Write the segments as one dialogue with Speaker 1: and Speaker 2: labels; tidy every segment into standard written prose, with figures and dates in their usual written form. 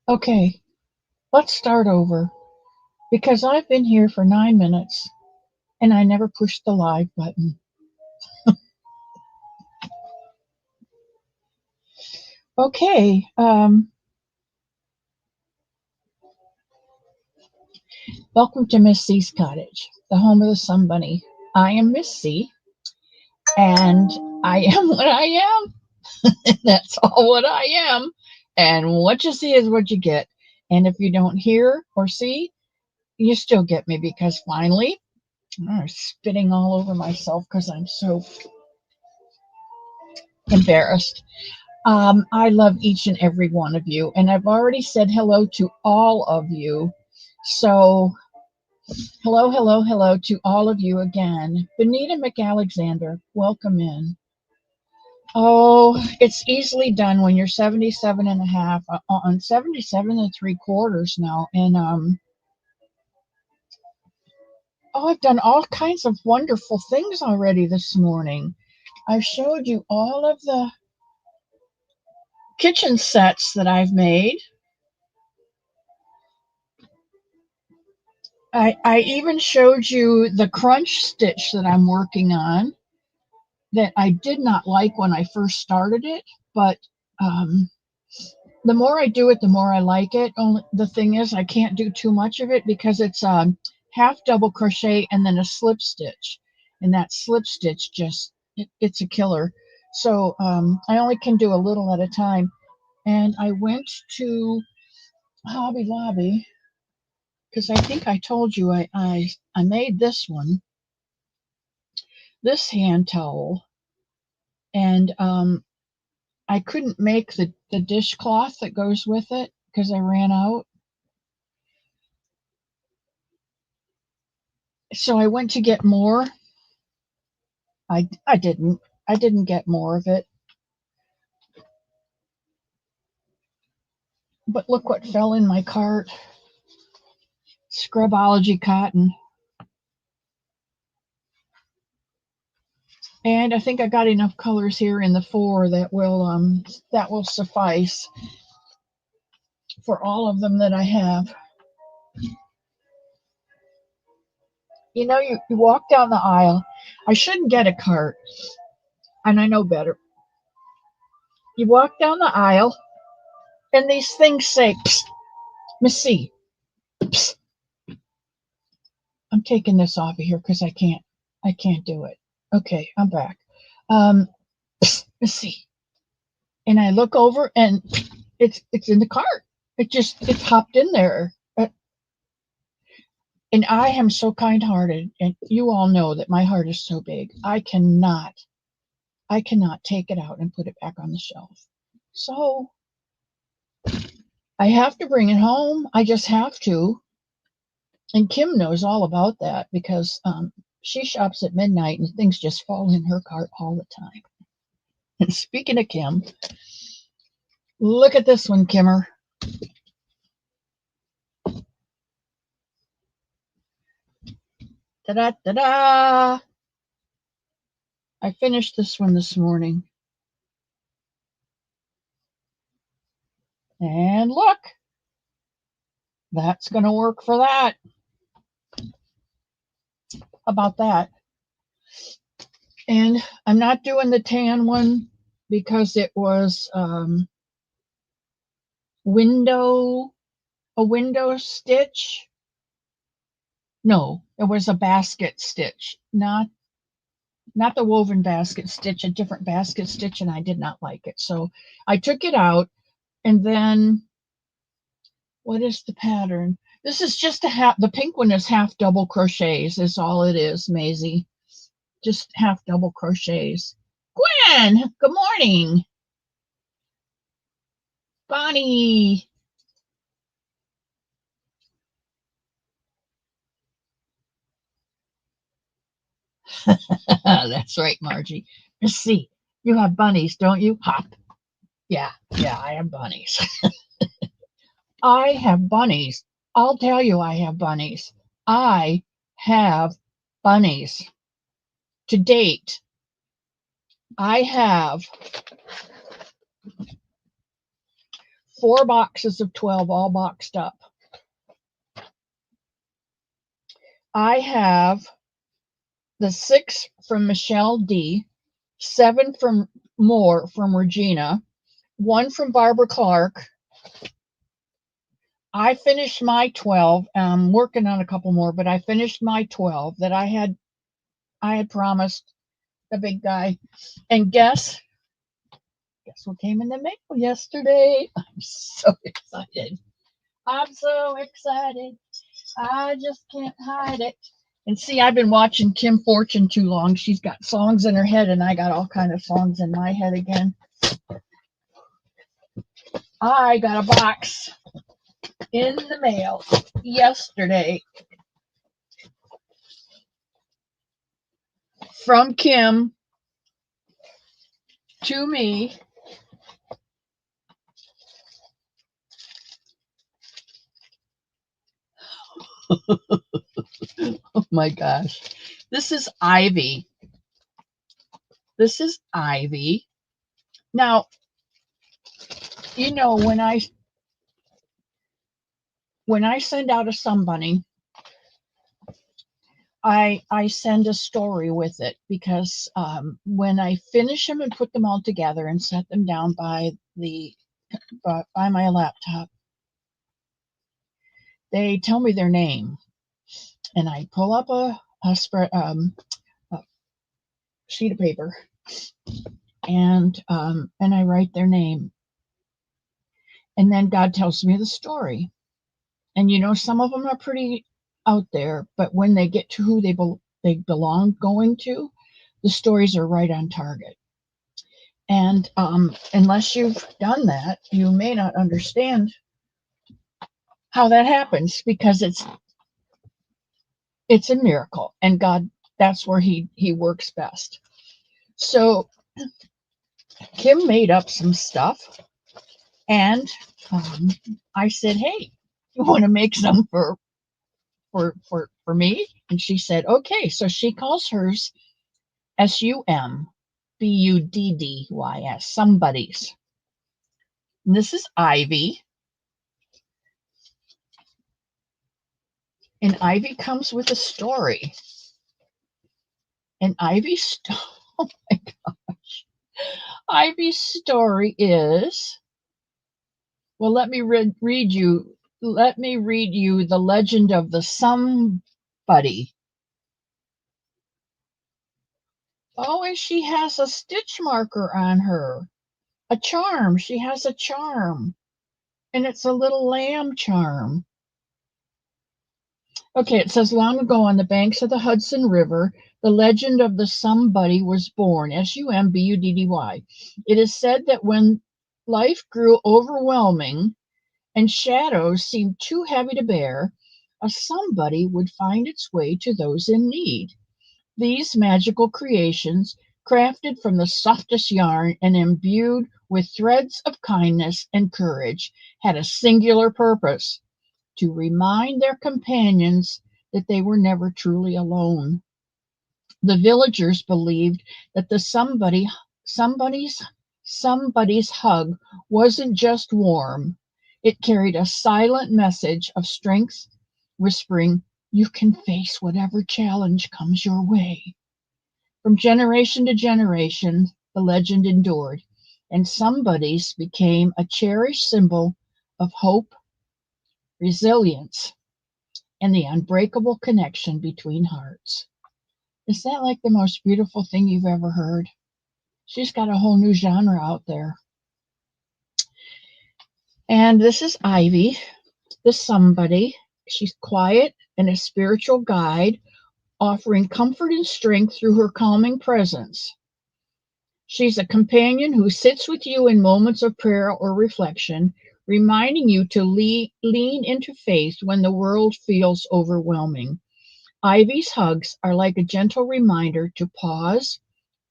Speaker 1: Okay, let's start over because I've been here for 9 minutes and I never pushed the live button. Okay, welcome to Miss C's Cottage, the home of the Somebunny. I am Miss C, and I am what I am. That's all what I am. And what you see is what you get. And if you don't hear or see, you still get me because finally, I'm spitting all over myself because I'm so embarrassed. I love each and every one of you, and I've already said hello to all of you. So, hello, hello, hello to all of you again. Benita McAlexander, welcome in. Oh, it's easily done when you're 77 and a half, on 77 and three quarters now. And, oh, I've done all kinds of wonderful things already this morning. I've showed you all of the kitchen sets that I've made. I even showed you the crunch stitch that I'm working on that I did not like when I first started it, but um, the more I do it, the more I like it. Only the thing is, I can't do too much of it because it's half double crochet and then a slip stitch, and that slip stitch it's a killer. So I only can do a little at a time. And I went to Hobby Lobby because I think I told you I made this one, this hand towel, and I couldn't make the dishcloth that goes with it because I ran out. So I went to get more. I didn't. I didn't get more of it. But look what fell in my cart. Scrubology cotton. And I think I got enough colors here in the four that will suffice for all of them that I have. You know, you walk down the aisle. I shouldn't get a cart, and I know better. You walk down the aisle, and these things say, Psst, Miss C, psst. I'm taking this off of here because I can't do it. Okay, I'm back. Um, Psst, Miss C, and I look over, and it's in the cart. It's hopped in there. And I am so kind-hearted, and you all know that my heart is so big. I cannot take it out and put it back on the shelf. So I have to bring it home. I just have to. And Kim knows all about that because she shops at midnight and things just fall in her cart all the time. And speaking of Kim, look at this one, Kimmer. Da da da da! I finished this one this morning. And look, that's going to work for that. About that. And I'm not doing the tan one because it was window a window stitch. No, it was a basket stitch, not the woven basket stitch, a different basket stitch, and I did not like it. So I took it out, and then what is the pattern? This is just a half. The pink one is half double crochets. Is all it is, Maisie. Just half double crochets. Gwen, good morning. Bonnie. That's right, Margie. Let's see. You have bunnies, don't you? Hop. Yeah, I have bunnies. I have bunnies. I'll tell you, I have bunnies. I have bunnies. To date, I have 4 boxes of 12 all boxed up. I have the 6 from Michelle D, 7 from Regina, 1 from Barbara Clark. I finished my 12. I'm working on a couple more, but I finished my 12 that I had promised the big guy. And guess what came in the mail yesterday? I'm so excited. I'm so excited. I just can't hide it. And see, I've been watching Kim Fortune too long. She's got songs in her head, and I got all kind of songs in my head again. I got a box in the mail yesterday from Kim to me. Oh my gosh. This is Ivy. This is Ivy. Now, you know, when I send out a Somebunny, I send a story with it because when I finish them and put them all together and set them down by my laptop, they tell me their name, and I pull up a sheet of paper, and I write their name, and then God tells me the story. And you know, some of them are pretty out there, but when they get to who they belong going to, the stories are right on target. And unless you've done that, you may not understand how that happens, because it's a miracle, and God, that's where he works best. So Kim made up some stuff, and I said, "Hey, you want to make some for me?" And she said, "Okay." So she calls hers SUMBUDDYS, Somebody's. And this is Ivy. And Ivy comes with a story. And Ivy's oh my gosh. Ivy's story is, well, let me read you the legend of the Somebody. Oh, and she has a stitch marker on her. A charm. She has a charm. And it's a little lamb charm. Okay, it says, long ago on the banks of the Hudson River, the legend of the Somebody was born, SUMBUDDY. It is said that when life grew overwhelming and shadows seemed too heavy to bear, a somebody would find its way to those in need. These magical creations, crafted from the softest yarn and imbued with threads of kindness and courage, had a singular purpose: to remind their companions that they were never truly alone. The villagers believed that the somebody's hug wasn't just warm. It carried a silent message of strength, whispering, "You can face whatever challenge comes your way." From generation to generation, the legend endured, and somebody's became a cherished symbol of hope, resilience, and the unbreakable connection between hearts. Is that like the most beautiful thing you've ever heard? She's got a whole new genre out there. And this is Ivy, the Somebody. She's quiet and a spiritual guide, offering comfort and strength through her calming presence. She's a companion who sits with you in moments of prayer or reflection, reminding you to lean into faith when the world feels overwhelming. Ivy's hugs are like a gentle reminder to pause,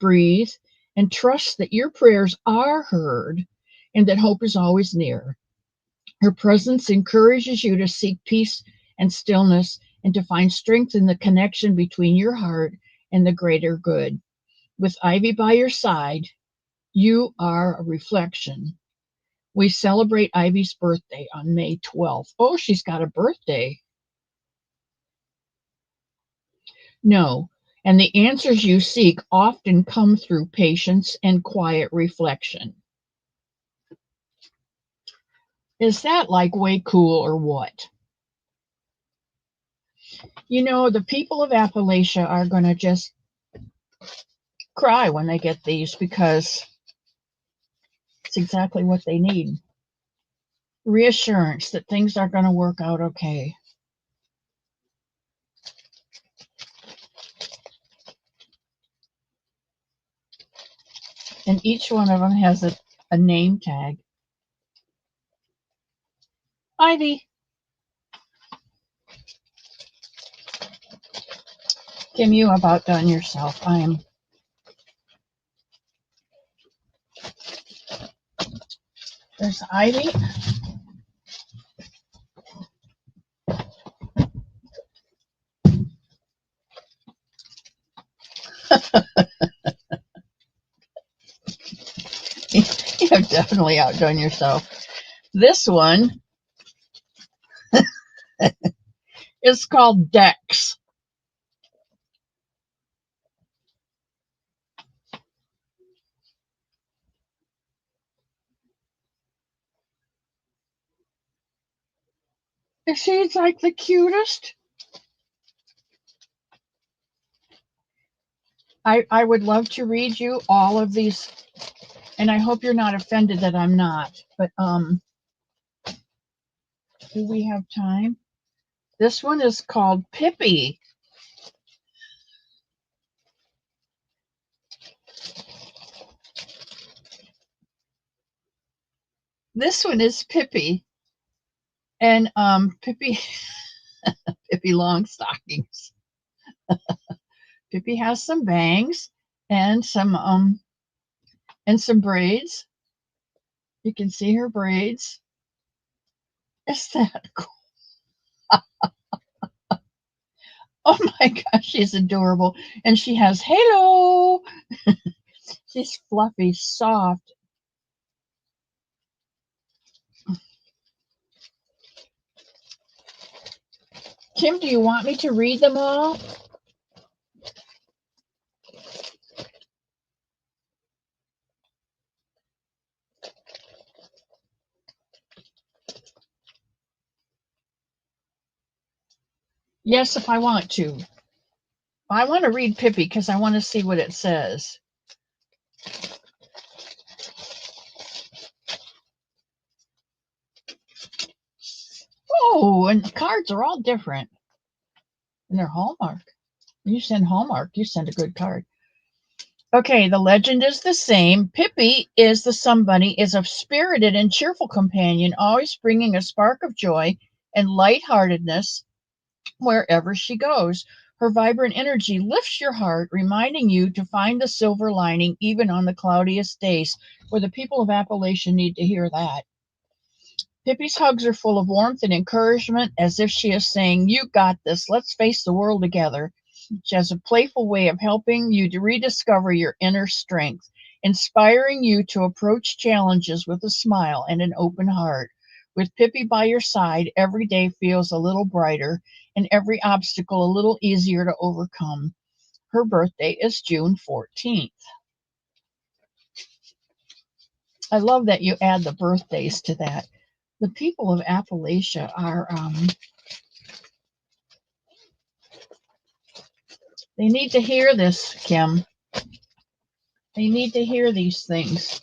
Speaker 1: breathe, and trust that your prayers are heard and that hope is always near. Her presence encourages you to seek peace and stillness, and to find strength in the connection between your heart and the greater good. With Ivy by your side, you are a reflection We celebrate Ivy's birthday on May 12th. Oh, she's got a birthday. No, and the answers you seek often come through patience and quiet reflection. Is that like way cool or what? You know, the people of Appalachia are going to just cry when they get these because it's exactly what they need. Reassurance that things are going to work out okay. And each one of them has a name tag. Ivy. Kim, you about done yourself. There's Ivy. You have definitely outdone yourself. This one is called Dex. Is she like the cutest? I would love to read you all of these, and I hope you're not offended that I'm not. But do we have time? This one is called Pippi. This one is Pippi, and Pippi Pippi Longstockings. Pippi has some bangs and some braids. You can see her braids. Is that cool? Oh my gosh, she's adorable. And she has halo. She's fluffy, soft. Kim, do you want me to read them all? Yes, if I want to. I want to read Pippi because I want to see what it says. Oh, and the cards are all different. And they're Hallmark. You send Hallmark, you send a good card. Okay, the legend is the same. Pippi is the Somebunny, is a spirited and cheerful companion, always bringing a spark of joy and lightheartedness wherever she goes. Her vibrant energy lifts your heart, reminding you to find the silver lining even on the cloudiest days. Where the people of Appalachia need to hear that. Pippi's hugs are full of warmth and encouragement, as if she is saying, "You got this. Let's face the world together." She has a playful way of helping you to rediscover your inner strength, inspiring you to approach challenges with a smile and an open heart. With Pippi by your side, every day feels a little brighter and every obstacle a little easier to overcome. Her birthday is June 14th. I love that you add the birthdays to that. The people of Appalachia are, they need to hear this, Kim. They need to hear these things.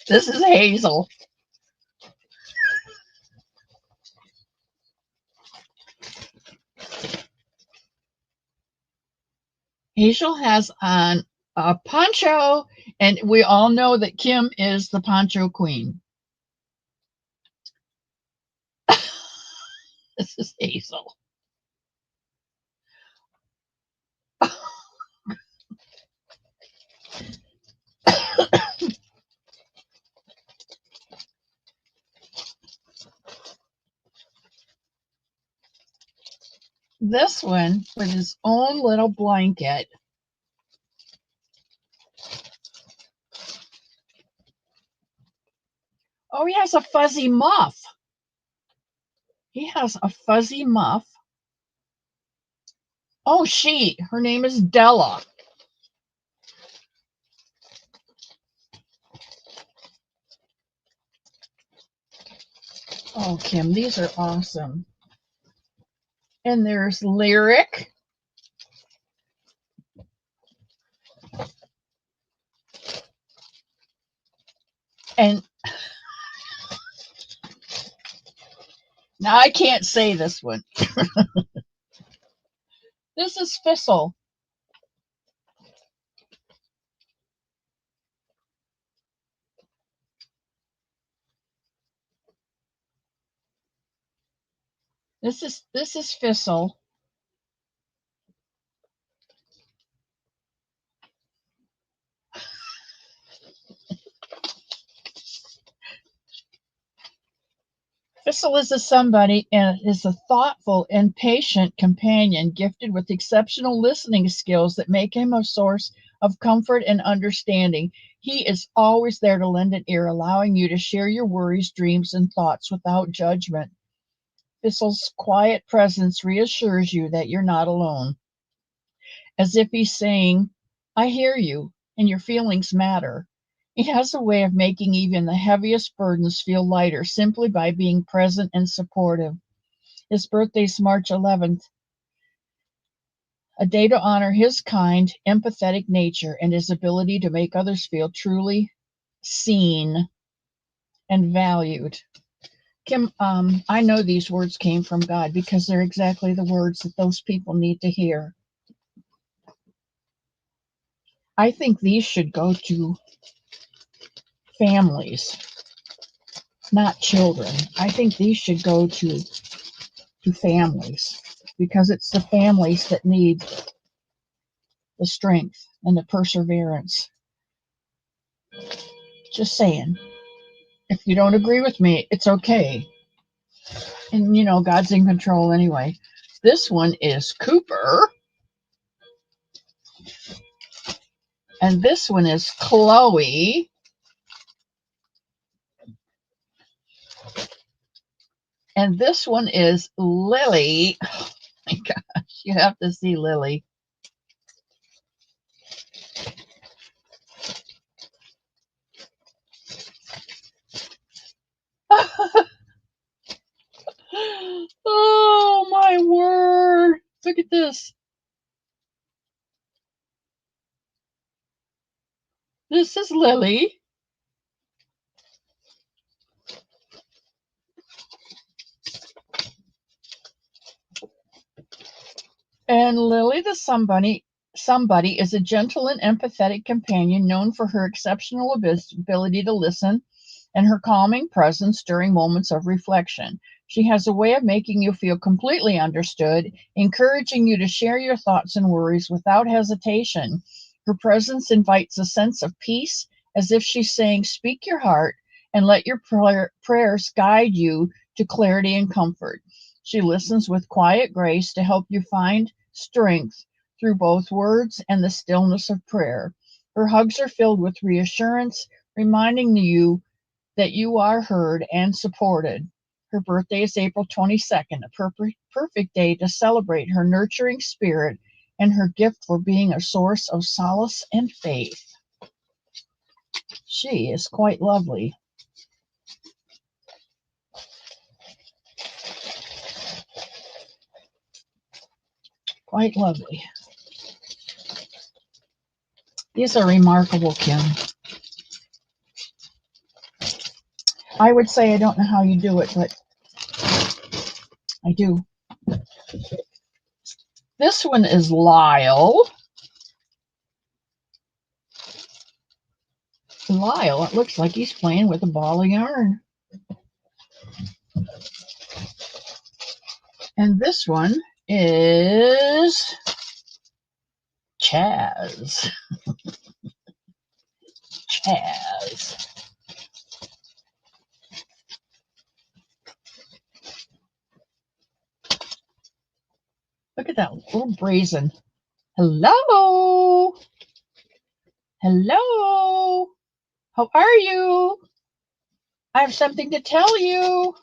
Speaker 1: This is Hazel. Hazel has on a poncho, and we all know that Kim is the poncho queen. This is Hazel. This one with his own little blanket. Oh, he has a fuzzy muff. He has a fuzzy muff. Oh, her name is Della. Oh, Kim, these are awesome. And there's Lyric. And now I can't say this one. This is Fissel. This is Fissel. Fissel is a somebody and is a thoughtful and patient companion gifted with exceptional listening skills that make him a source of comfort and understanding. He is always there to lend an ear, allowing you to share your worries, dreams, and thoughts without judgment. Fissel's quiet presence reassures you that you're not alone, as if he's saying, I hear you, and your feelings matter. He has a way of making even the heaviest burdens feel lighter simply by being present and supportive. His birthday's March 11th, a day to honor his kind, empathetic nature and his ability to make others feel truly seen and valued. Kim, I know these words came from God because they're exactly the words that those people need to hear. I think these should go to families, not children. I think these should go to families because it's the families that need the strength and the perseverance. Just saying. If you don't agree with me, it's okay. And God's in control anyway. This one is Cooper. And this one is Chloe. And this one is Lily. Oh my gosh, you have to see Lily. Oh my word. Look at this. This is Lily. And Lily the somebody is a gentle and empathetic companion known for her exceptional ability to listen and her calming presence during moments of reflection. She has a way of making you feel completely understood, encouraging you to share your thoughts and worries without hesitation. Her presence invites a sense of peace, as if she's saying, speak your heart and let your prayers guide you to clarity and comfort. She listens with quiet grace to help you find strength through both words and the stillness of prayer. Her hugs are filled with reassurance, reminding you that you are heard and supported. Her birthday is April 22nd, a perfect day to celebrate her nurturing spirit and her gift for being a source of solace and faith. She is quite lovely. Quite lovely. These are remarkable, Kim. I would say I don't know how you do it, but I do. This one is Lyle. Lyle, it looks like he's playing with a ball of yarn. And this one is Chaz. Chaz. Look at that little brazen. Hello. Hello. How are you? I have something to tell you.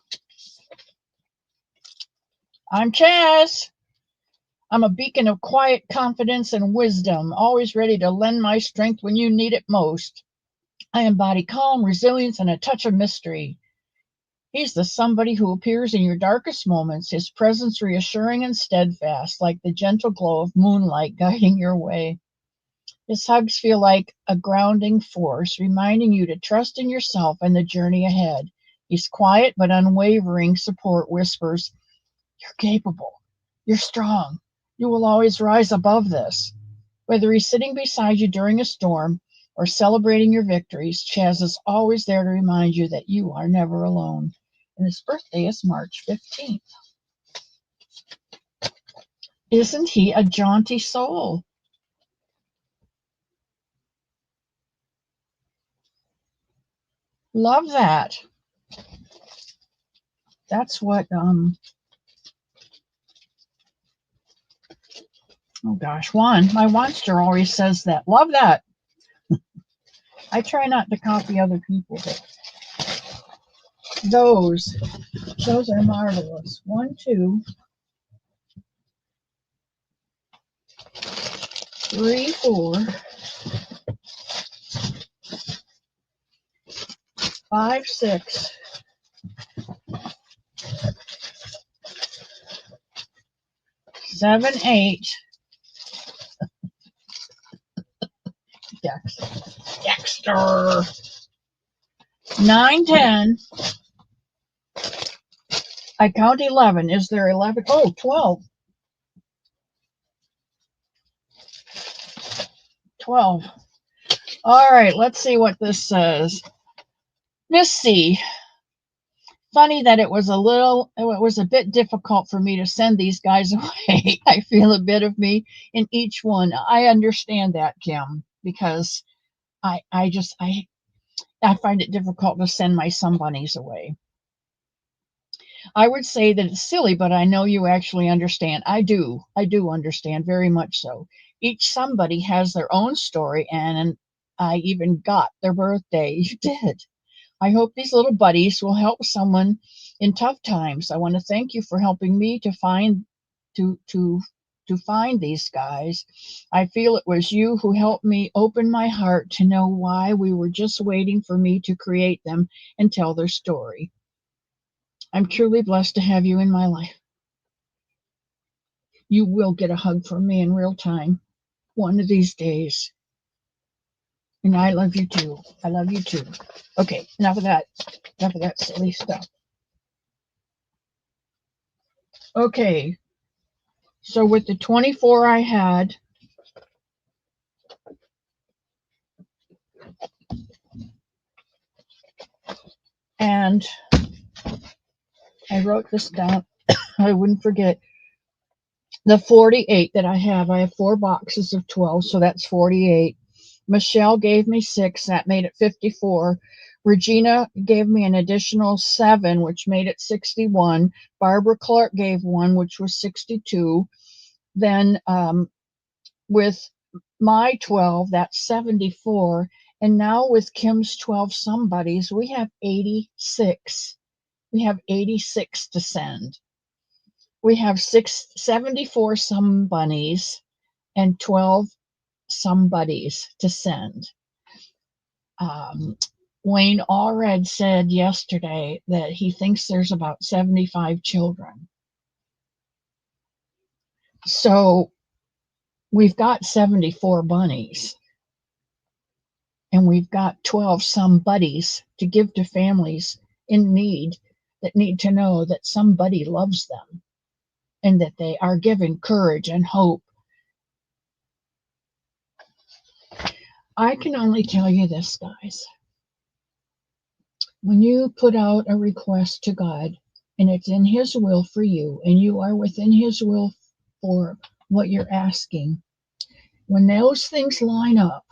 Speaker 1: I'm Chaz. I'm a beacon of quiet confidence and wisdom, always ready to lend my strength when you need it most. I embody calm, resilience, and a touch of mystery. He's the somebody who appears in your darkest moments, his presence reassuring and steadfast, like the gentle glow of moonlight guiding your way. His hugs feel like a grounding force, reminding you to trust in yourself and the journey ahead. His quiet but unwavering support whispers, "You're capable. You're strong. You will always rise above this." Whether he's sitting beside you during a storm or celebrating your victories, Chaz is always there to remind you that you are never alone. And his birthday is March 15th. Isn't he a jaunty soul? Love that. That's what, oh gosh, my Wanster always says that. Love that. I try not to copy other people, but those are marvelous. 1, 2, 3, 4, 5, 6, 7, 8. Dexter. 9, 10. I count 11. Is there 11? Oh, 12. 12. All right, let's see what this says. Miss C. Funny that it was a bit difficult for me to send these guys away. I feel a bit of me in each one. I understand that, Kim, because I find it difficult to send my Somebunnies away. I would say that it's silly, but I know you actually understand. I do understand very much so. Each somebody has their own story, and I even got their birthday. You did. I hope these little buddies will help someone in tough times. I want to thank you for helping me to find these guys. I feel it was you who helped me open my heart to know why we were just waiting for me to create them and tell their story. I'm truly blessed to have you in my life. You will get a hug from me in real time one of these days. And I love you too. I love you too. Okay, enough of that silly stuff. Okay, so with the 24 I had, and I wrote this down, I wouldn't forget. The 48 that I have 4 boxes of 12, so that's 48. Michelle gave me 6, that made it 54. Regina gave me an additional 7, which made it 61. Barbara Clark gave 1, which was 62. Then with my 12, that's 74. And now with Kim's 12 somebodies, we have 86. We have 86 to send. We have 74 somebunnies and 12 somebodies to send. Wayne Allred said yesterday that he thinks there's about 75 children. So we've got 74 bunnies, and we've got 12 somebodies to give to families in need that need to know that somebody loves them and that they are given courage and hope. I can only tell you this, guys. When you put out a request to God and it's in His will for you, and you are within His will for what you're asking, when those things line up,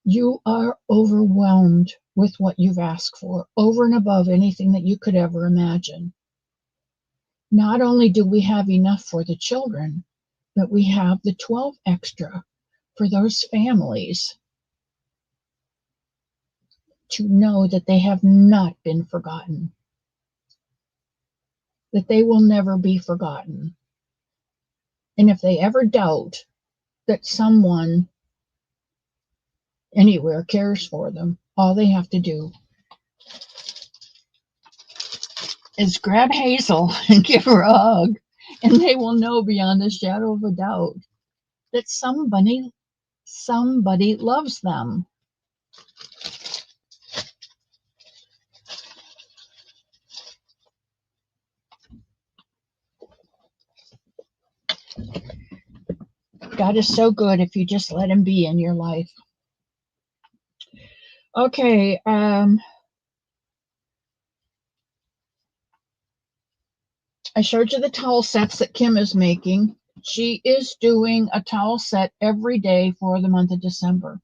Speaker 1: you are overwhelmed with what you've asked for, over and above anything that you could ever imagine. Not only do we have enough for the children, but we have the 12 extra for those families to know that they have not been forgotten, that they will never be forgotten. And if they ever doubt that someone anywhere cares for them, all they have to do is grab Hazel and give her a hug, and they will know beyond a shadow of a doubt that somebody loves them. God is so good if you just let him be in your life. Okay, I showed you the towel sets that Kim is making. She is doing a towel set every day for the month of December.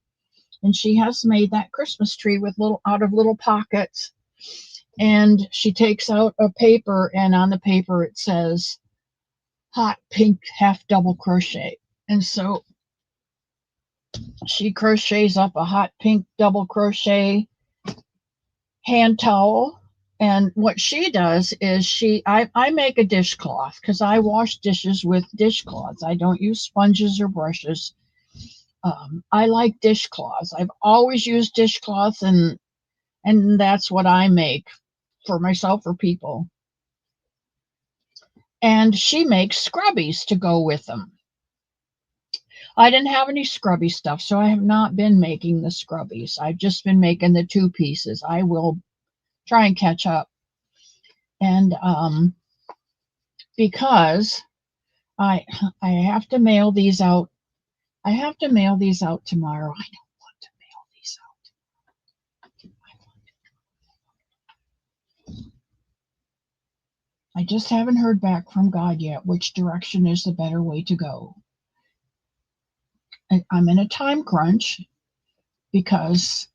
Speaker 1: And she has made that Christmas tree with little pockets. And she takes out a paper, and on the paper it says hot pink half double crochet. And so she crochets up a hot pink double crochet hand towel. And what she does is I make a dishcloth because I wash dishes with dishcloths. I don't use sponges or brushes. I like dishcloths. I've always used dishcloths, and that's what I make for myself or people. And she makes scrubbies to go with them. I didn't have any scrubby stuff, so I have not been making the scrubbies. I've just been making the two pieces. I will try and catch up. And because I have to mail these out. I have to mail these out tomorrow. I don't want to mail these out. I just haven't heard back from God yet which direction is the better way to go. I'm in a time crunch because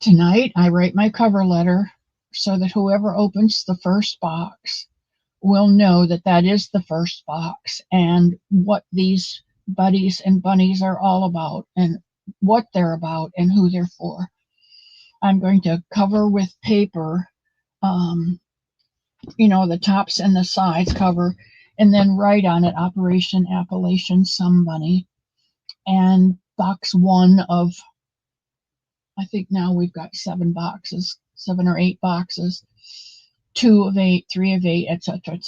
Speaker 1: tonight I write my cover letter so that whoever opens the first box will know that that is the first box and what these buddies and bunnies are all about and what they're about and who they're for. I'm going to cover with paper, the tops and the sides cover, and then write on it Operation Appalachian Somebunny. And box one of, I think now we've got 7 or 8 boxes, 2 of 8, 3 of 8, etc.,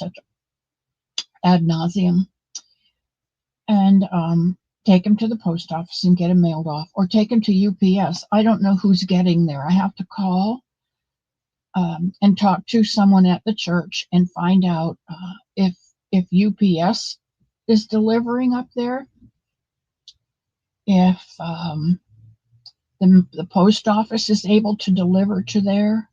Speaker 1: ad nauseum. And take them to the post office and get them mailed off, or take them to UPS. I don't know who's getting there. I have to call and talk to someone at the church and find out if UPS is delivering up there, if the post office is able to deliver to there.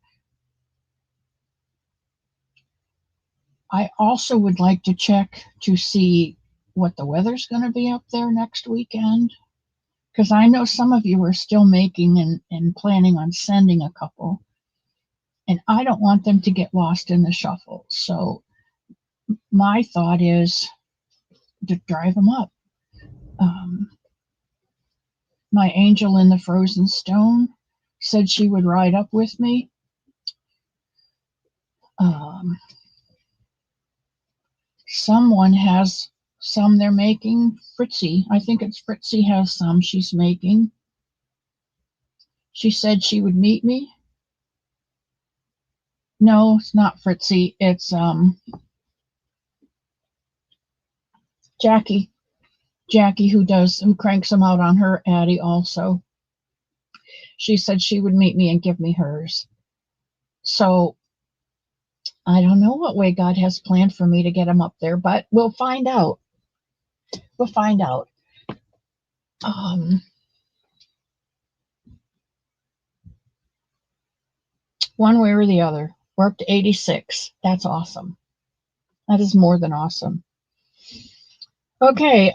Speaker 1: I also would like to check to see what the weather's going to be up there next weekend, because I know some of you are still making and planning on sending a couple, and I don't want them to get lost in the shuffle. So my thought is to drive them up. My angel in the frozen stone said she would ride up with me. Someone has some they're making. Fritzy, I think it's Fritzy, has some she's making. She said she would meet me. No, it's not Fritzy. It's Jackie. Jackie, who cranks them out on her Addie also. She said she would meet me and give me hers. So I don't know what way God has planned for me to get them up there, but we'll find out. We'll find out. One way or the other. We're up to 86. That's awesome. That is more than awesome. Okay,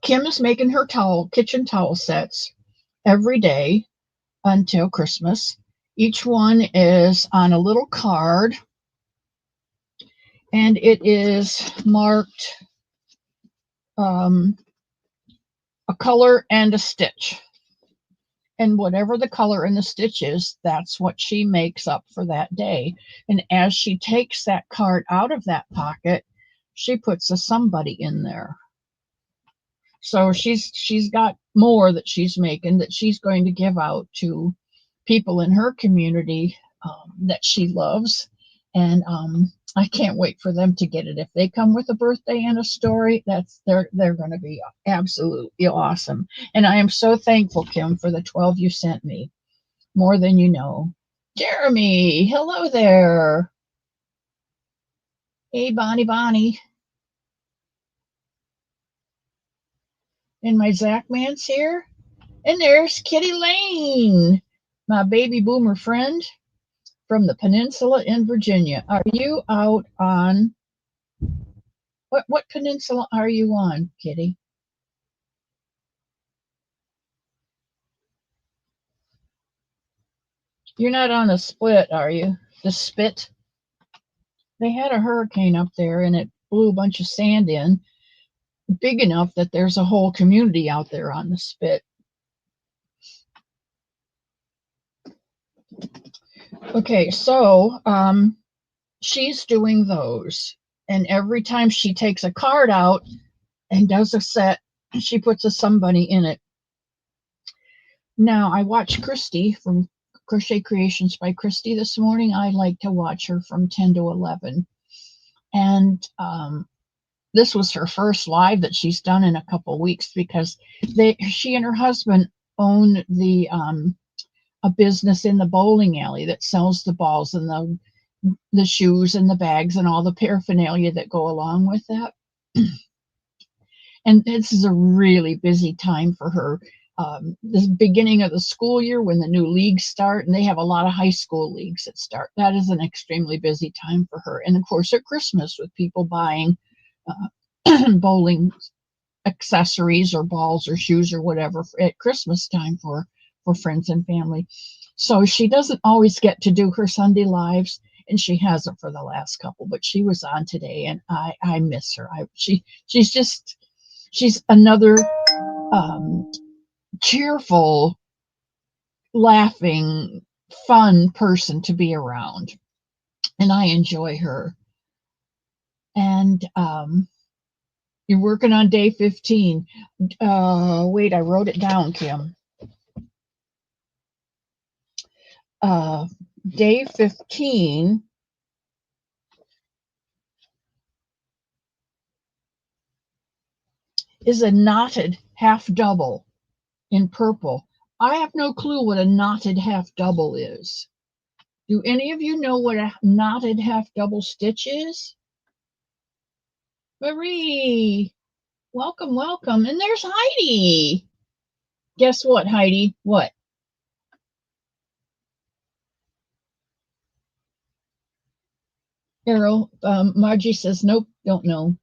Speaker 1: Kim is making her kitchen towel sets every day until Christmas. Each one is on a little card, and it is marked a color and a stitch. And whatever the color and the stitch is, that's what she makes up for that day. And as she takes that card out of that pocket, she puts a somebody in there. So she's got more that she's making that she's going to give out to people in her community that she loves. And I can't wait for them to get it. If they come with a birthday and a story, they're going to be absolutely awesome. And I am so thankful, Kim, for the 12 you sent me. More than you know. Jeremy, hello there. Hey, Bonnie. And my Zach man's here. And there's Kitty Lane, my baby boomer friend from the peninsula in Virginia. Are you out on what peninsula are you on, Kitty? You're not on the split, are you? The spit? They had a hurricane up there and it blew a bunch of sand in, big enough that there's a whole community out there on the spit. Okay, so she's doing those. And every time she takes a card out and does a set, she puts a somebody in it. Now, I watched Christy from Crochet Creations by Christy this morning. I like to watch her from 10 to 11. And this was her first live that she's done in a couple of weeks because she and her husband own a business in the bowling alley that sells the balls and the shoes and the bags and all the paraphernalia that go along with that. And this is a really busy time for her. The beginning of the school year when the new leagues start, and they have a lot of high school leagues that start. That is an extremely busy time for her. And of course, at Christmas with people buying bowling accessories or balls or shoes or whatever at Christmas time for friends and family. So she doesn't always get to do her Sunday lives, and she hasn't for the last couple, but she was on today, and I miss her. She's another cheerful, laughing, fun person to be around, and I enjoy her. And you're working on day 15. Wait, I wrote it down, Kim. Day 15 is a knotted half double in purple. I have no clue what a knotted half double is. Do any of you know what a knotted half double stitch is? Marie, welcome. And there's Heidi. Guess what, Heidi? What? Errol, Margie says, nope, don't know.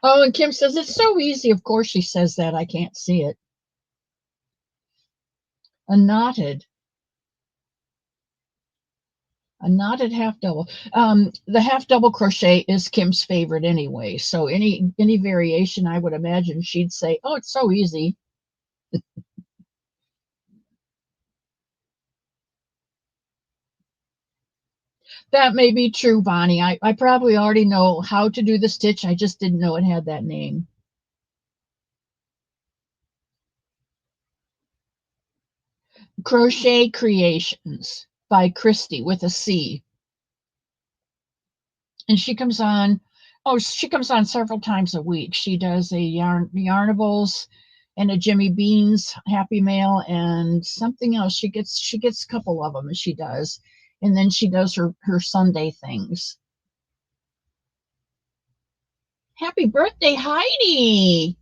Speaker 1: Oh, and Kim says, it's so easy. Of course she says that. I can't see it. A knotted half double. The half double crochet is Kim's favorite anyway. So any variation, I would imagine she'd say, oh, it's so easy. That may be true, Bonnie. I probably already know how to do the stitch. I just didn't know it had that name. Crochet Creations by Christy with a C. And she comes on several times a week. She does a Yarnables and a Jimmy Beans Happy Mail and something else. She gets a couple of them as she does. And then she does her Sunday things. Happy birthday, Heidi.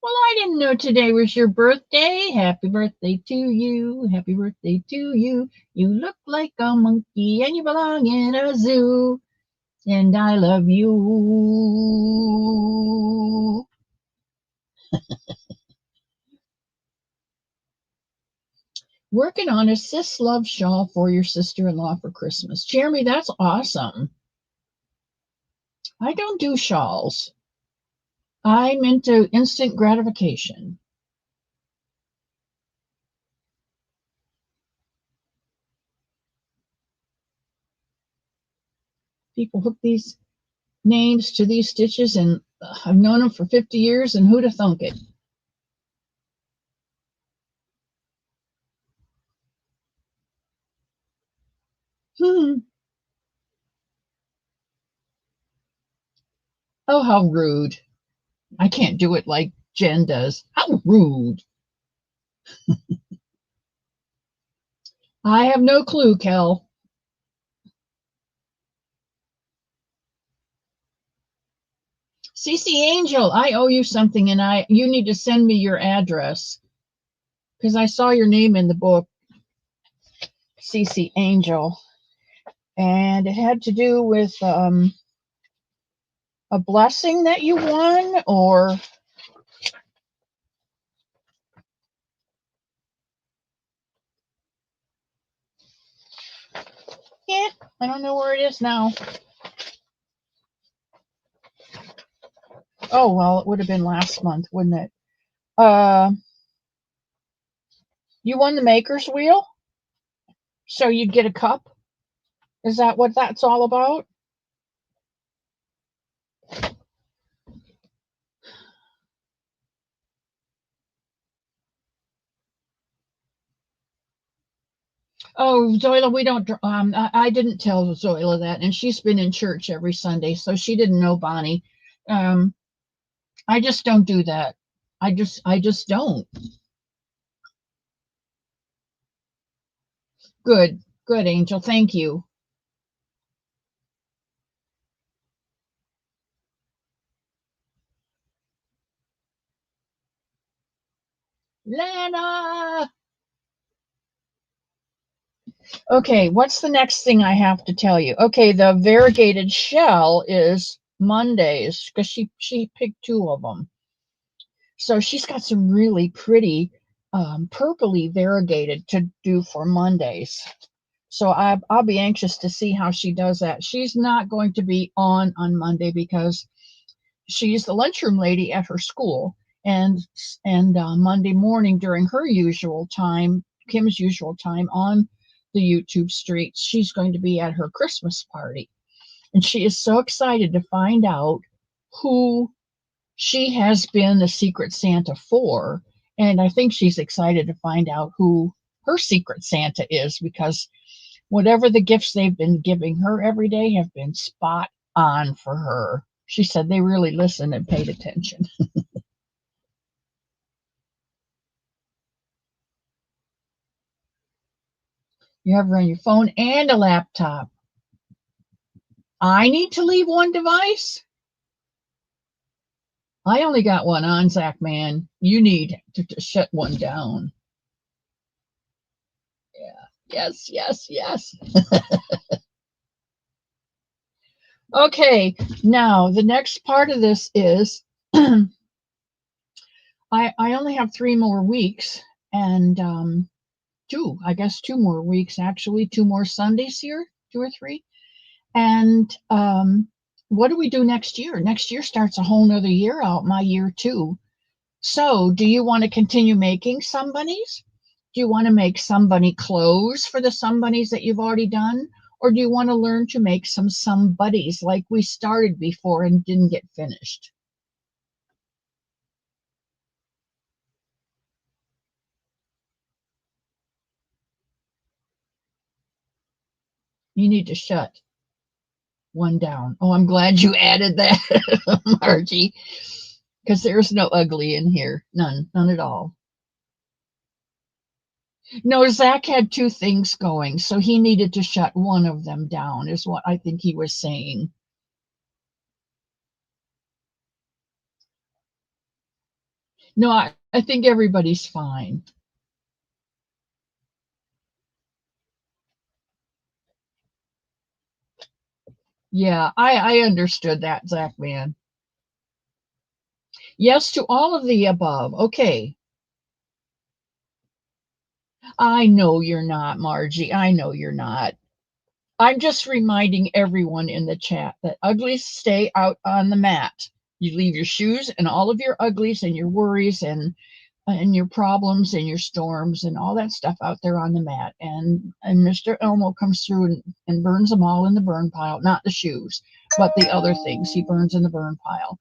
Speaker 1: Well, I didn't know today was your birthday. Happy birthday to you. Happy birthday to you. You look like a monkey and you belong in a zoo. And I love you. Working on a sis love shawl for your sister-in-law for Christmas. Jeremy, that's awesome. I don't do shawls. I'm into instant gratification. People hook these names to these stitches, and I've known them for 50 years, and who'd have thunk it? Hmm. Oh, how rude. I can't do it like Jen does. How rude. I have no clue, Kel. CC Angel, I owe you something, and you need to send me your address because I saw your name in the book, CC Angel, and it had to do with a blessing that you won, or yeah, I don't know where it is now. Oh well, it would have been last month, wouldn't it? Uh, you won the Maker's Wheel, so you'd get a cup. Is that what that's all about? Oh, Zoila, we don't. I didn't tell Zoila that, and she's been in church every Sunday, so she didn't know Bonnie. Um, I just don't do that. I just don't. Good, good, Angel. Thank you, Lana. Okay, what's the next thing I have to tell you? Okay, the variegated shell is Mondays because she picked two of them. So she's got some really pretty purpley variegated to do for Mondays. So I'll be anxious to see how she does that. She's not going to be on Monday because she's the lunchroom lady at her school, and Monday morning during her usual time, Kim's usual time on the YouTube streets, she's going to be at her Christmas party, and she is so excited to find out who she has been the Secret Santa for, and I think she's excited to find out who her Secret Santa is because whatever the gifts they've been giving her every day have been spot on for her. She said they really listened and paid attention. You have her on your phone and a laptop. I need to leave one device? I only got one on, Zach, man. You need to shut one down. Yeah. Yes, yes, yes. Okay, now the next part of this is I only have 3 more weeks and I guess 2 more weeks actually, 2 more Sundays here, 2 or 3. And what do we do next year? Next year starts a whole nother year out, my year too. So, do you want to continue making Somebunnies? Do you want to make Somebunny clothes for the Somebunnies that you've already done? Or do you want to learn to make some Somebuddies like we started before and didn't get finished? You need to shut one down. Oh, I'm glad you added that, Margie, because there's no ugly in here. None, none at all. No, Zach had two things going, so he needed to shut one of them down, is what I think he was saying. No, I think everybody's fine. Yeah, I understood that, Zach man. Yes to all of the above. Okay. I know you're not, Margie. I know you're not. I'm just reminding everyone in the chat that uglies stay out on the mat. You leave your shoes and all of your uglies and your worries and your problems and your storms and all that stuff out there on the mat. And Mr. Elmo comes through and burns them all in the burn pile, not the shoes, but the other things he burns in the burn pile.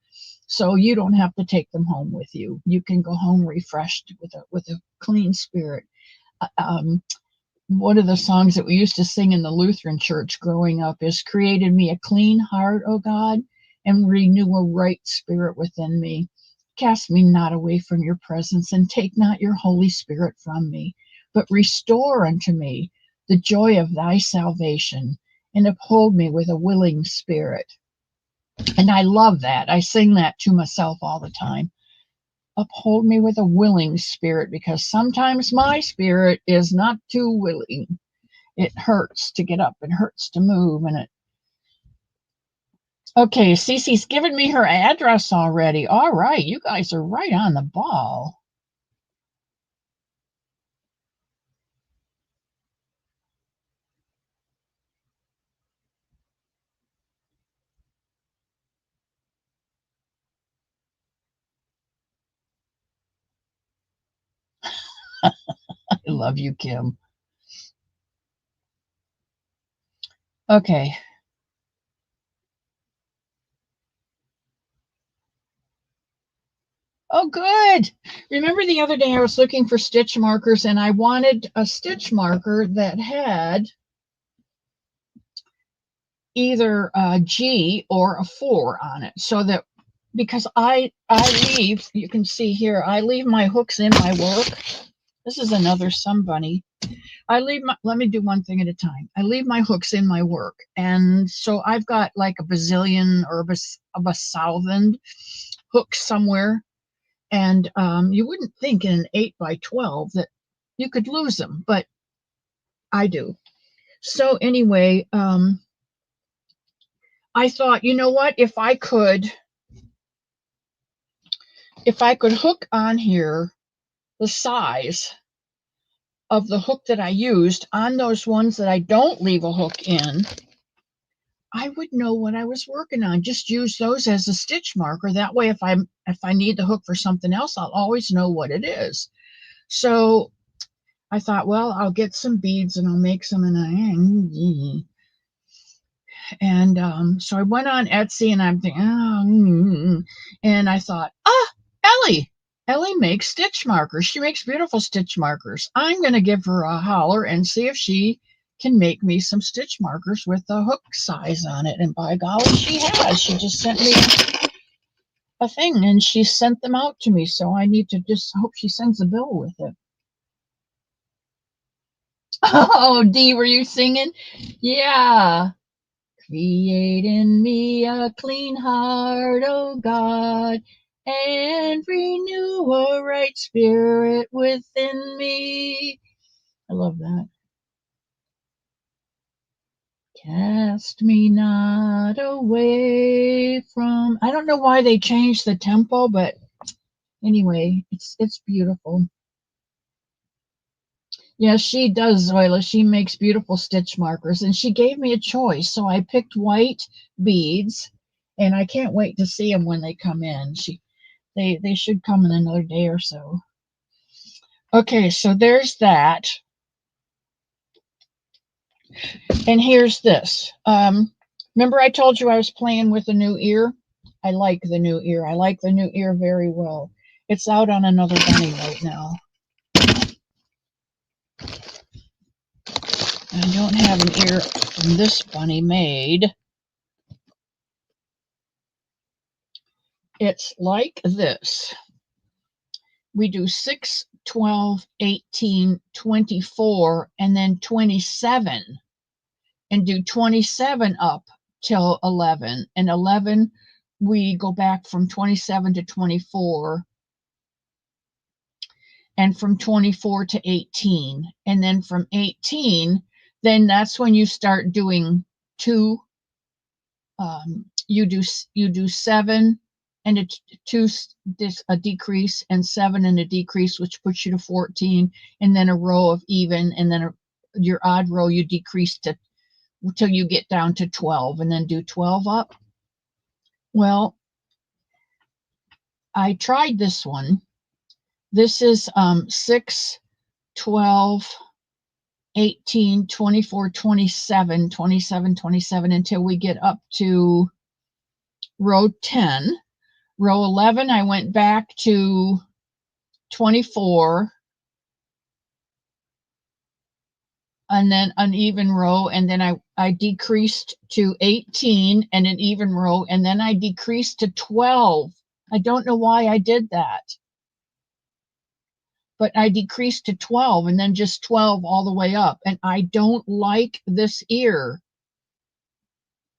Speaker 1: So you don't have to take them home with you. You can go home refreshed with a clean spirit. Um, One of the songs that we used to sing in the Lutheran church growing up is "Created me a clean heart, O God, and renew a right spirit within me. Cast me not away from your presence, and take not your Holy Spirit from me, but restore unto me the joy of thy salvation, and uphold me with a willing spirit." And I love that. I sing that to myself all the time. Uphold me with a willing spirit, because sometimes my spirit is not too willing. It hurts to get up, it hurts to move, and it. Okay, Cece's given me her address already. All right, you guys are right on the ball. I love you, Kim. Okay. Oh, good. Remember the other day I was looking for stitch markers and I wanted a stitch marker that had either a G or a 4 on it, so that because I leave, you can see here, I leave my hooks in my work. This is another Somebunny. Let me do one thing at a time. I leave my hooks in my work. And so I've got like a bazillion or a thousand hooks somewhere. And you wouldn't think in an 8 by 12 that you could lose them, but I do. So anyway, I thought, you know what, if I could hook on here the size of the hook that I used on those ones that I don't leave a hook in, I would know what I was working on. Just use those as a stitch marker. That way, if I need the hook for something else, I'll always know what it is. So I thought, well, I'll get some beads and I'll make some. So I went on Etsy and I'm thinking, and I thought, Ellie. Ellie makes stitch markers. She makes beautiful stitch markers. I'm going to give her a holler and see if she can make me some stitch markers with the hook size on it. And by golly, she has. She just sent me a thing and she sent them out to me. So I need to just hope she sends a bill with it. Oh, Dee, were you singing? Yeah. Create in me a clean heart, O God, and renew a right spirit within me. I love that. Cast me not away from. I don't know why they changed the tempo, but anyway, it's beautiful. Yes, she does, Zoila. She makes beautiful stitch markers, and she gave me a choice. So I picked white beads, and I can't wait to see them when they come in. They should come in another day or so. Okay, so there's that. And here's this. Remember I told you I was playing with the new ear? I like the new ear. I like the new ear very well. It's out on another bunny right now. I don't have an ear from this bunny made. It's like this. We do 6, 12, 18, 24, and then 27, and do 27 up till 11. And 11, we go back from 27 to 24, and from 24 to 18. And then from 18, then that's when you start doing 2. You do 7 and a 2, a decrease, and 7 and a decrease, which puts you to 14, and then a row of even, and then your odd row you decrease to till you get down to 12, and then do 12 up. Well, I tried this one. This is 6, 12, 18, 24, 27, 27, 27 until we get up to row 10. Row 11, I went back to 24 and then an even row, and then I decreased to 18 and an even row, and then I decreased to 12. I don't know why I did that, but I decreased to 12 and then just 12 all the way up, and I don't like this ear.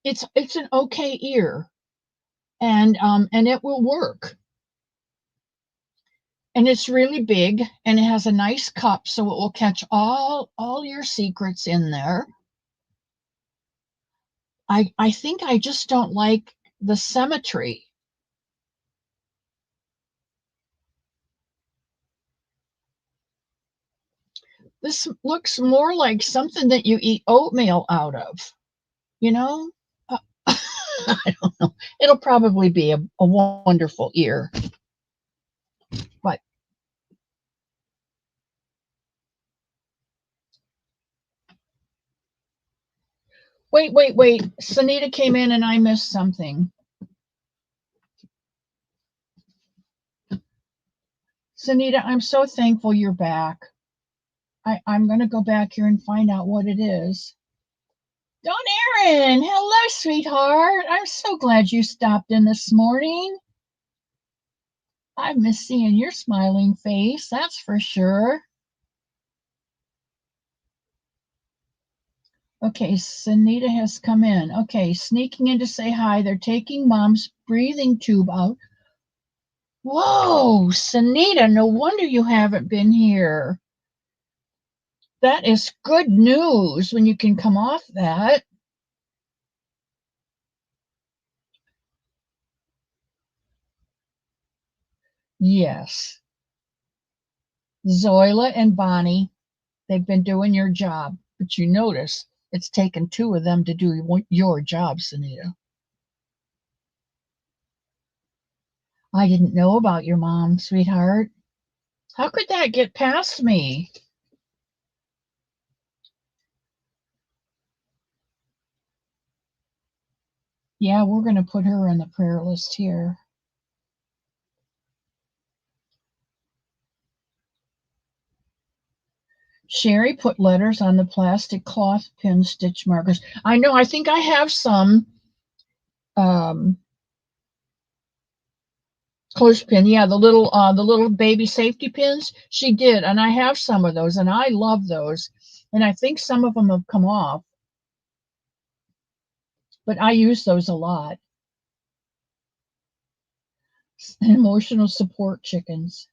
Speaker 1: It's an okay ear, and it will work. And it's really big, and it has a nice cup, so it will catch all your secrets in there. I think I just don't like the symmetry. This looks more like something that you eat oatmeal out of, you know? I don't know. It'll probably be a wonderful ear. But wait. Sunita came in and I missed something. Sunita, I'm so thankful you're back. I'm going to go back here and find out what it is. Dawn Erin, hello, sweetheart. I'm so glad you stopped in this morning. I've missed seeing your smiling face, that's for sure. Okay, Sunita has come in. Okay, sneaking in to say hi. They're taking mom's breathing tube out. Whoa, Sunita, no wonder you haven't been here. That is good news when you can come off that. Yes. Zoila and Bonnie, they've been doing your job, but you notice it's taken two of them to do your job, Sunita. I didn't know about your mom, sweetheart. How could that get past me? Yeah, we're going to put her on the prayer list here. Sherry put letters on the plastic cloth pin stitch markers. I know, I think I have some clothespin. Yeah, the little baby safety pins. She did, and I have some of those, and I love those. And I think some of them have come off, but I use those a lot. Emotional support chickens.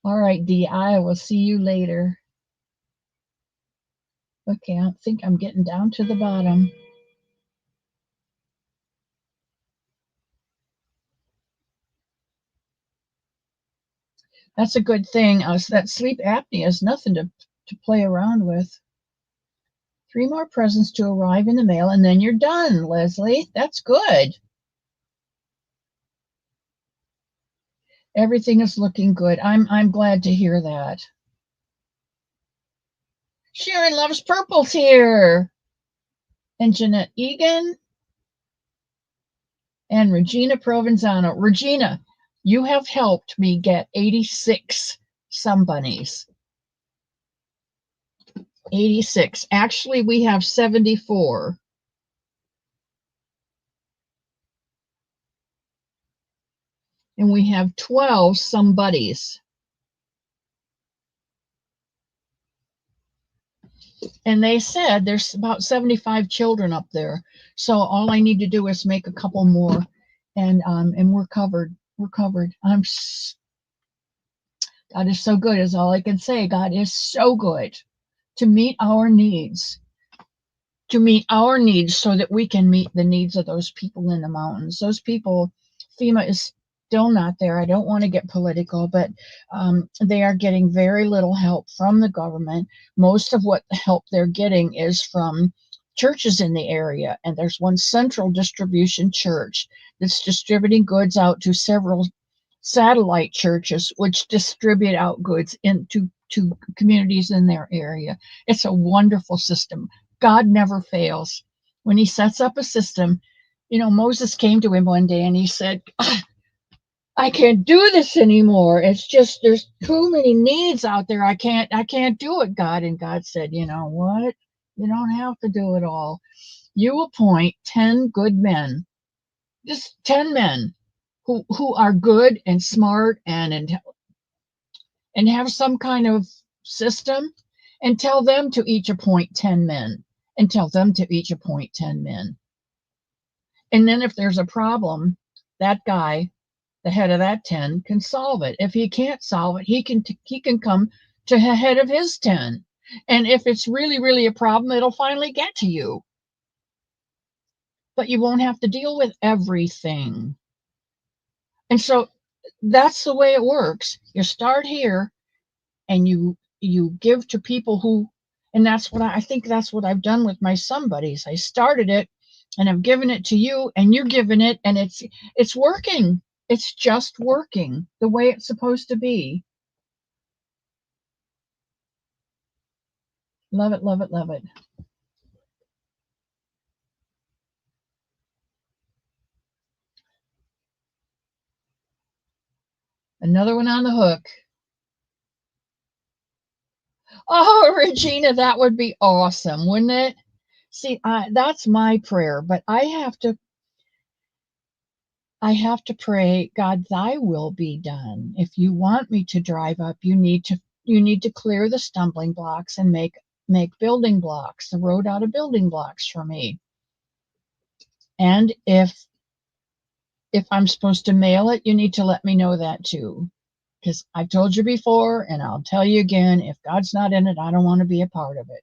Speaker 1: All right, Dee, I will see you later. Okay, I think I'm getting down to the bottom. That's a good thing. That sleep apnea is nothing to play around with. 3 more presents to arrive in the mail, and then you're done, Leslie. That's good. Everything is looking good. I'm glad to hear that. Sharon Loves Purple's here. And Jeanette Egan. And Regina Provenzano. Regina, you have helped me get 86 Somebunnies. 86. Actually, we have 74. And we have 12 Somebodies. And they said there's about 75 children up there. So all I need to do is make a couple more, and we're covered. We're covered. God is so good, is all I can say. God is so good to meet our needs. To meet our needs so that we can meet the needs of those people in the mountains. Those people, FEMA is still not there. I don't want to get political, but they are getting very little help from the government. Most of what help they're getting is from churches in the area, and there's one central distribution church that's distributing goods out to several satellite churches, which distribute out goods into to communities in their area. It's a wonderful system. God never fails. When he sets up a system, Moses came to him one day and he said, I can't do this anymore. It's just there's too many needs out there. I can't do it, God. And God said, you know what? You don't have to do it all. You appoint 10 good men, just 10 men who are good and smart and have some kind of system, and tell them to each appoint 10 men, and tell them to each appoint 10 men. And then if there's a problem, that guy, the head of that 10, can solve it. If he can't solve it, he can come to the head of his 10. And if it's really, really a problem, it'll finally get to you. But you won't have to deal with everything. And so that's the way it works. You start here and you give to people who, and that's what I think that's what I've done with my Somebunnies. I started it and I've given it to you and you're giving it, and it's working. It's just working the way it's supposed to be. Love it, love it, love it. Another one on the hook. Oh, Regina, that would be awesome, wouldn't it? See, that's my prayer, but I have to pray, God, thy will be done. If you want me to drive up, you need to clear the stumbling blocks and make building blocks, the road out of building blocks for me. And if I'm supposed to mail it, you need to let me know that too. Because I've told you before, and I'll tell you again, if God's not in it, I don't want to be a part of it.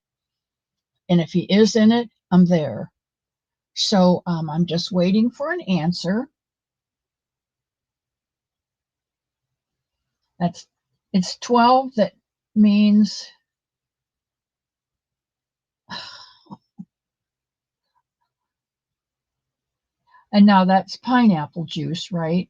Speaker 1: And if he is in it, I'm there. So I'm just waiting for an answer. It's 12 that means and now that's pineapple juice, right?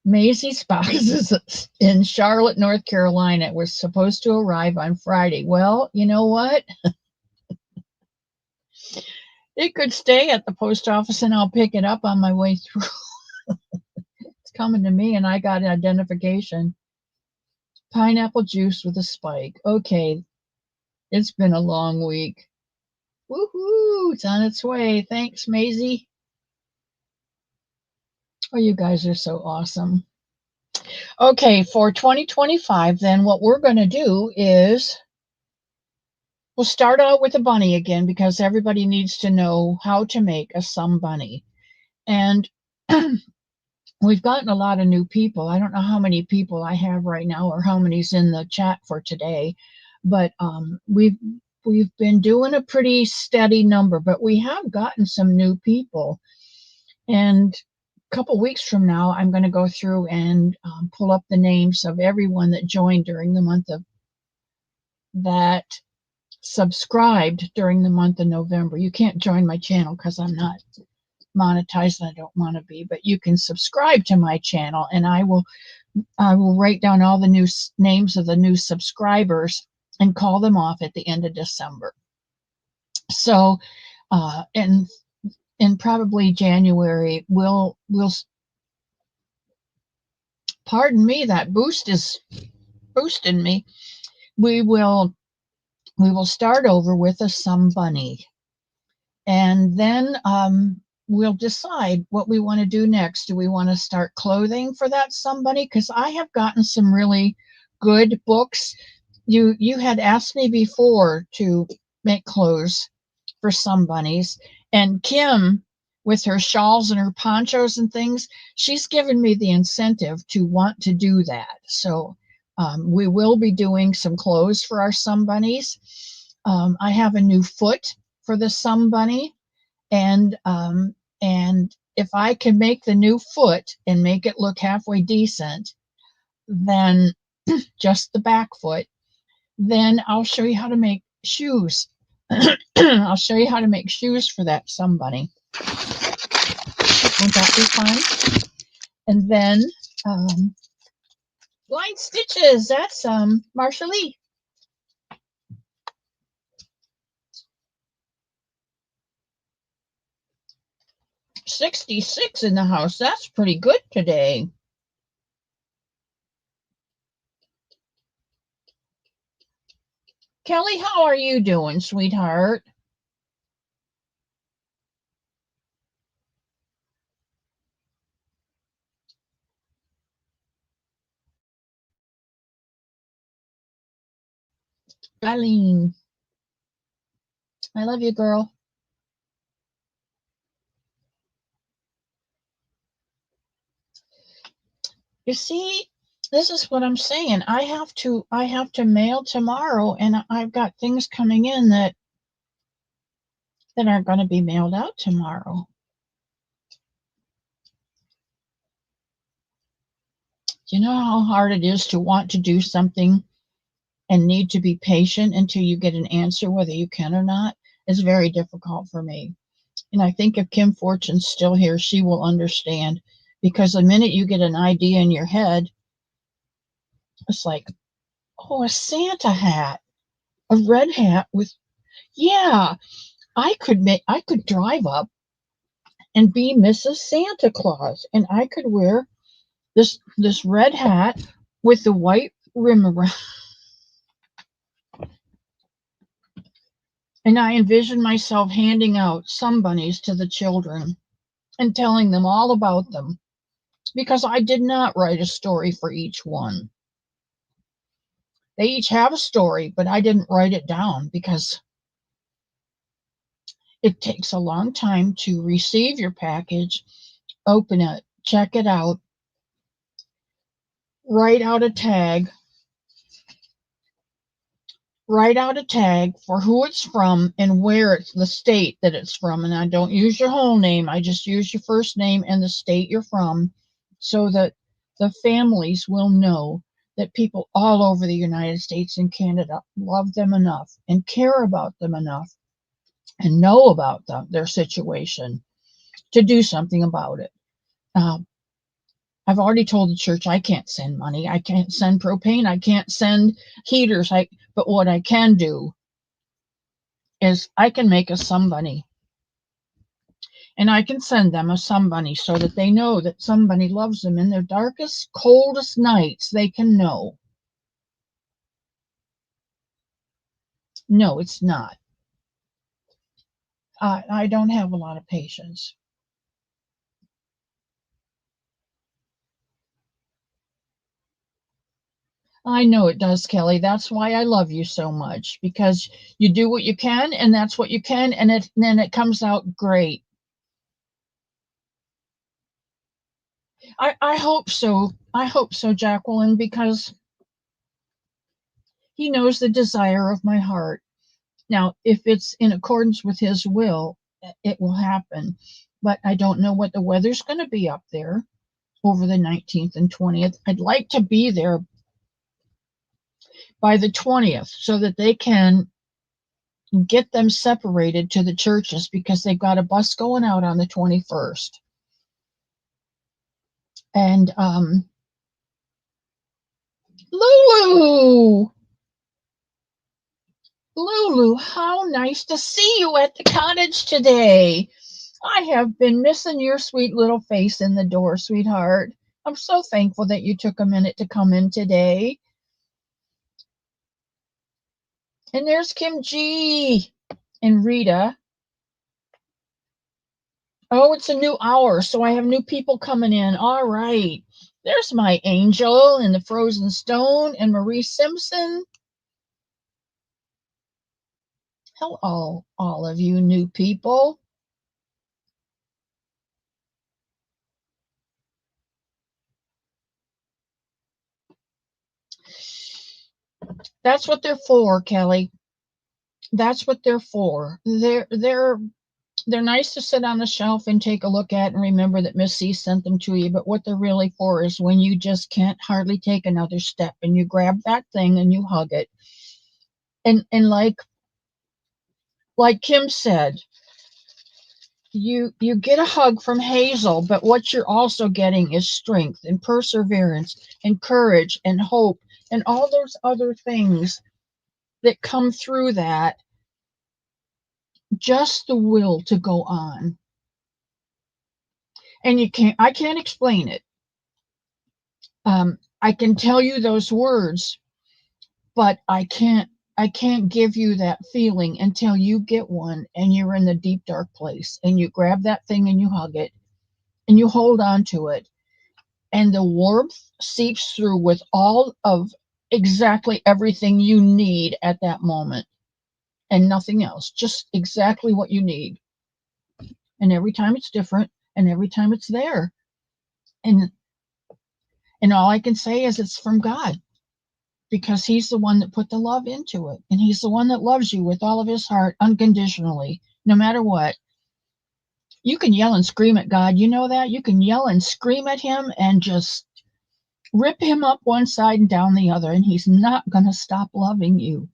Speaker 1: Maisie's box is in Charlotte, North Carolina. It was supposed to arrive on Friday. Well, you know what? It could stay at the post office and I'll pick it up on my way through. It's coming to me and I got identification. Pineapple juice with a spike. Okay, it's been a long week. Woohoo! It's on its way. Thanks, Maisie. Oh, you guys are so awesome. Okay, for 2025, then what we're going to do is we'll start out with a bunny again because everybody needs to know how to make a Somebunny. And we've gotten a lot of new people. I don't know how many people I have right now or how many's in the chat for today, but we've been doing a pretty steady number, but we have gotten some new people. And a couple weeks from now, I'm going to go through and pull up the names of everyone that joined during the month of that subscribed during the month of November. You can't join my channel because I'm not monetized and I don't want to be, but you can subscribe to my channel and I will write down all the new names of the new subscribers and call them off at the end of December. So in probably January, we'll pardon me, that boost is boosting me. We will start over with a Somebunny, and then we'll decide what we want to do next. Do we want to start clothing for that Somebunny? Because I have gotten some really good books. You had asked me before to make clothes for Somebunnies, and Kim, with her shawls and her ponchos and things, she's given me the incentive to want to do that. So We will be doing some clothes for our Somebunnies. I have a new foot for the Somebunny, and if I can make the new foot and make it look halfway decent, then just the back foot, then I'll show you how to make shoes. I'll show you how to make shoes for that Somebunny. Won't that be fun? And then line stitches. That's Marsha Lee. 66 in the house. That's pretty good today. Kelly, how are you doing, sweetheart? Eileen, I love you, girl. You see, this is what I'm saying. I have to mail tomorrow, and I've got things coming in that are going to be mailed out tomorrow. Do you know how hard it is to want to do something and need to be patient until you get an answer whether you can or not? It's very difficult for me. And I think if Kim Fortune's still here, she will understand, because the minute you get an idea in your head, it's like, oh, a Santa hat, a red hat with, yeah, I could drive up and be Mrs. Santa Claus, and I could wear this red hat with the white rim around. And I envision myself handing out Somebunnies to the children and telling them all about them, because I did not write a story for each one. They each have a story, but I didn't write it down because it takes a long time to receive your package, open it, check it out, write out a tag, for who it's from and where it's the state that it's from. And I don't use your whole name, I just use your first name and the state you're from, so that the families will know that people all over the United States and Canada love them enough and care about them enough and know about their situation to do something about it. I've already told the church I can't send money, I can't send propane, I can't send heaters. But what I can do is I can make a Somebunny, and I can send them a Somebunny so that they know that somebody loves them in their darkest, coldest nights. They can know. No, it's not. I don't have a lot of patience. I know it does, Kelly. That's why I love you so much, because you do what you can, and that's what you can, and then it comes out great. I hope so. I hope so, Jacqueline, because he knows the desire of my heart. Now, if it's in accordance with his will, it will happen. But I don't know what the weather's going to be up there over the 19th and 20th. I'd like to be there by the 20th so that they can get them separated to the churches, because they've got a bus going out on the 21st. And Lulu, how nice to see you at the cottage today. I have been missing your sweet little face in the door, sweetheart. I'm so thankful that you took a minute to come in today. And there's Kim G and Rita. Oh, it's a new hour, so I have new people coming in. All right. There's my angel in the frozen stone and Marie Simpson. Hello, all of you new people. That's what they're for, Kelly. That's what they're for. They're nice to sit on the shelf and take a look at and remember that Miss C sent them to you. But what they're really for is when you just can't hardly take another step and you grab that thing and you hug it. And like Kim said, you get a hug from Hazel, but what you're also getting is strength and perseverance and courage and hope and all those other things that come through that. Just the will to go on. And I can't explain it. I can tell you those words, but I can't give you that feeling until you get one and you're in the deep dark place and you grab that thing and you hug it and you hold on to it and the warmth seeps through with all of exactly everything you need at that moment and nothing else, just exactly what you need. And every time it's different and every time it's there. And and all I can say is it's from God because he's the one that put the love into it. And he's the one that loves you with all of his heart unconditionally, no matter what. You can yell and scream at God. You know that? You can yell and scream at him and just rip him up one side and down the other, and he's not going to stop loving you.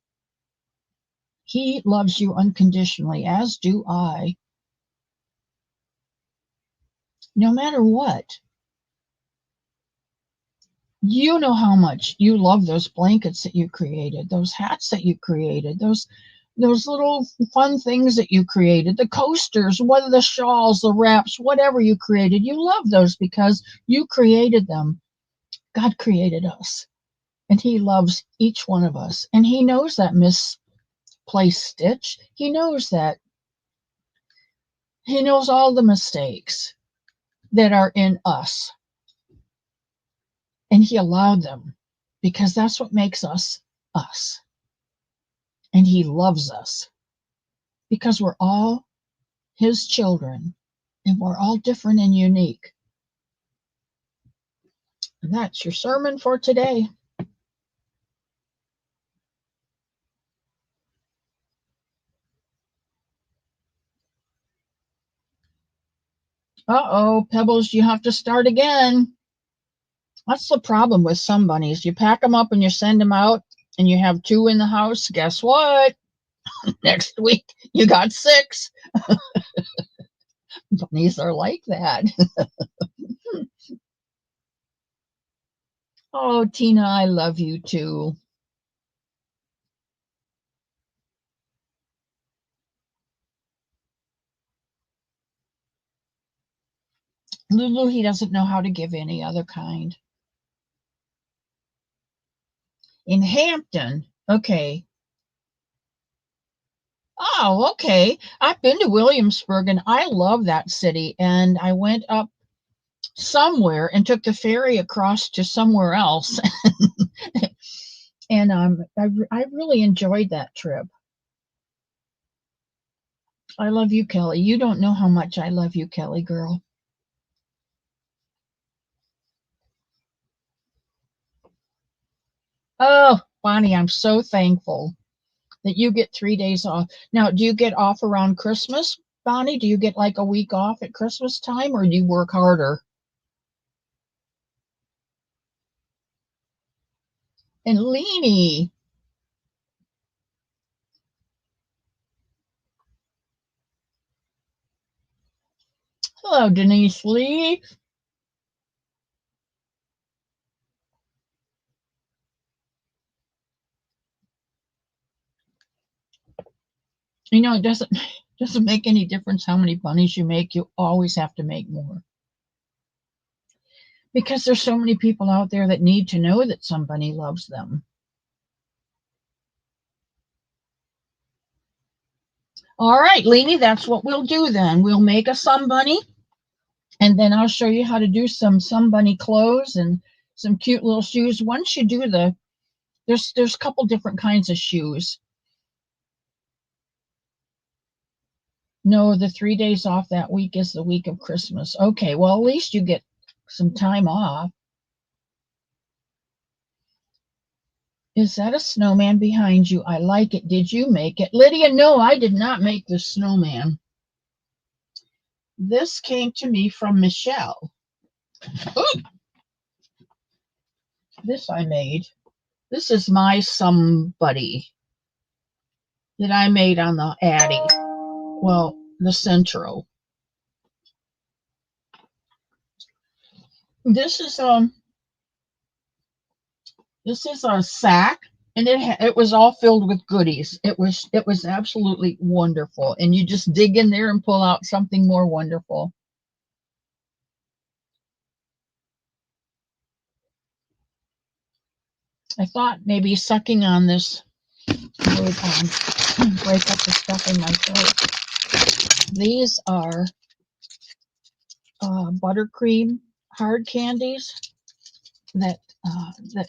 Speaker 1: He loves you unconditionally, as do I, no matter what. You know how much you love those blankets that you created, those hats that you created, those little fun things that you created, the coasters, whether the shawls, the wraps, whatever you created. You love those because you created them. God created us, and he loves each one of us. And he knows that misplaced stitch. He knows that. He knows all the mistakes that are in us, and he allowed them because that's what makes us us. And he loves us because we're all his children and we're all different and unique. And that's your sermon for today. Uh-oh, Pebbles, you have to start again. That's the problem with some bunnies. You pack them up and you send them out and you have 2 in the house. Guess what? Next week you got 6. Bunnies are like that. Oh, Tina, I love you too. Lulu, he doesn't know how to give any other kind. In Hampton, okay. Oh, okay. I've been to Williamsburg and I love that city. And I went up somewhere and took the ferry across to somewhere else. And I really enjoyed that trip. I love you, Kelly. You don't know how much I love you, Kelly girl. Oh, Bonnie, I'm so thankful that you get 3 days off. Now, do you get off around Christmas, Bonnie? Do you get like a week off at Christmas time or do you work harder? And Leanie, hello, Denise Lee. You know, it doesn't make any difference how many bunnies you make. You always have to make more because there's so many people out there that need to know that somebody loves them. All right, Leanie, that's what we'll do then. We'll make a Somebunny, and then I'll show you how to do some Somebunny clothes and some cute little shoes. Once you do there's a couple different kinds of shoes. No, the 3 days off that week is the week of Christmas. Okay, well, at least you get some time off. Is that a snowman behind you? I like it. Did you make it? Lydia, no, I did not make the snowman. This came to me from Michelle. Ooh, this I made. This is my Somebody that I made on the Addy. Well, the Centro. This is a sack, and it was all filled with goodies. It was absolutely wonderful, and you just dig in there and pull out something more wonderful. I thought maybe sucking on this would break up the stuff in my throat. These are buttercream hard candies that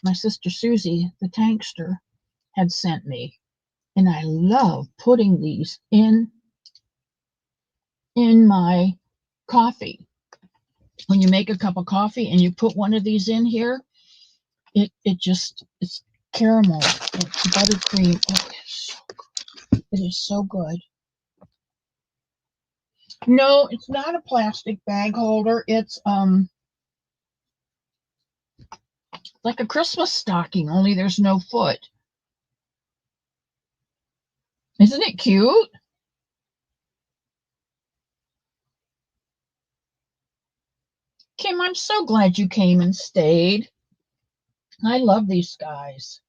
Speaker 1: my sister Susie, the tankster, had sent me, and I love putting these in my coffee. When you make a cup of coffee and you put one of these in here, it's caramel, it's buttercream. Oh, it is so good. No, it's not a plastic bag holder. It's like a Christmas stocking, only there's no foot. Isn't it cute? Kim, I'm so glad you came and stayed. I love these guys.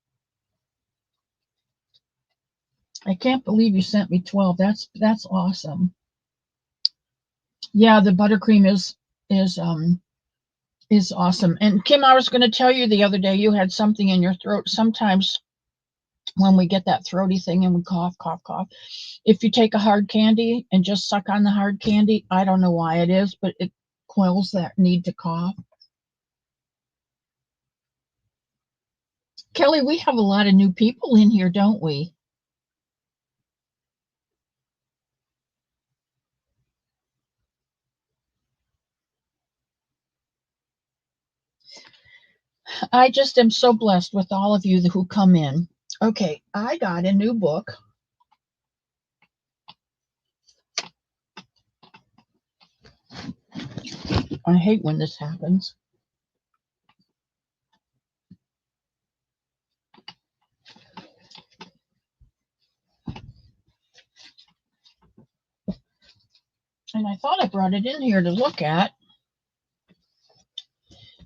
Speaker 1: I can't believe you sent me 12. That's awesome. Yeah, the buttercream is awesome. And Kim, I was going to tell you the other day you had something in your throat. Sometimes when we get that throaty thing and we cough, cough, cough, if you take a hard candy and just suck on the hard candy, I don't know why it is, but it quells that need to cough. Kelly, we have a lot of new people in here, don't we? I just am so blessed with all of you who come in. Okay, I got a new book. I hate when this happens. And I thought I brought it in here to look at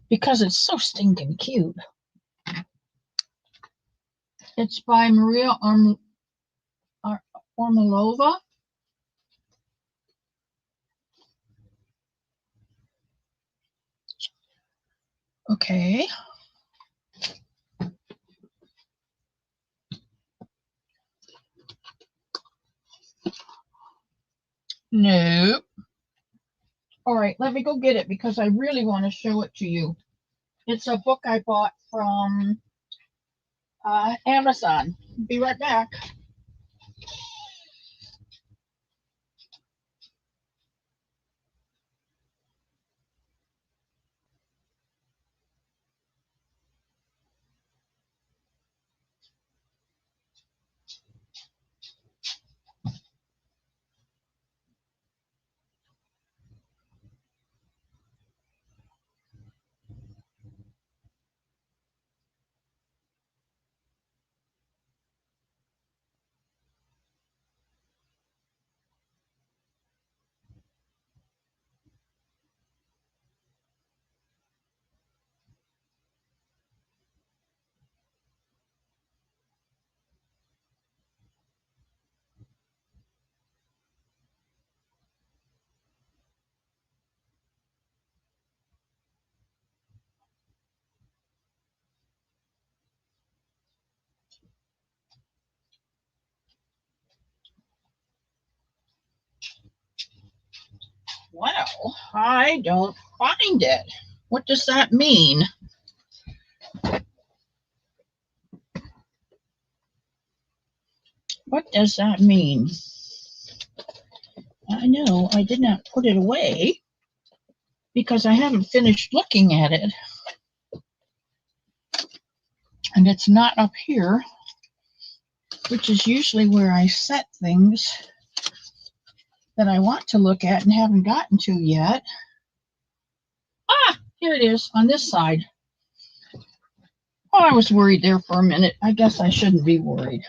Speaker 1: because it's so stinking cute. It's by Maria Ormolova. Okay. Nope. All right, let me go get it because I really want to show it to you. It's a book I bought from Amazon. Be right back. Well, I don't find it. What does that mean? What does that mean? I know I did not put it away because I haven't finished looking at it. And it's not up here, which is usually where I set things that I want to look at and haven't gotten to yet. Ah, here it is on this side. Oh, I was worried there for a minute. I guess I shouldn't be worried.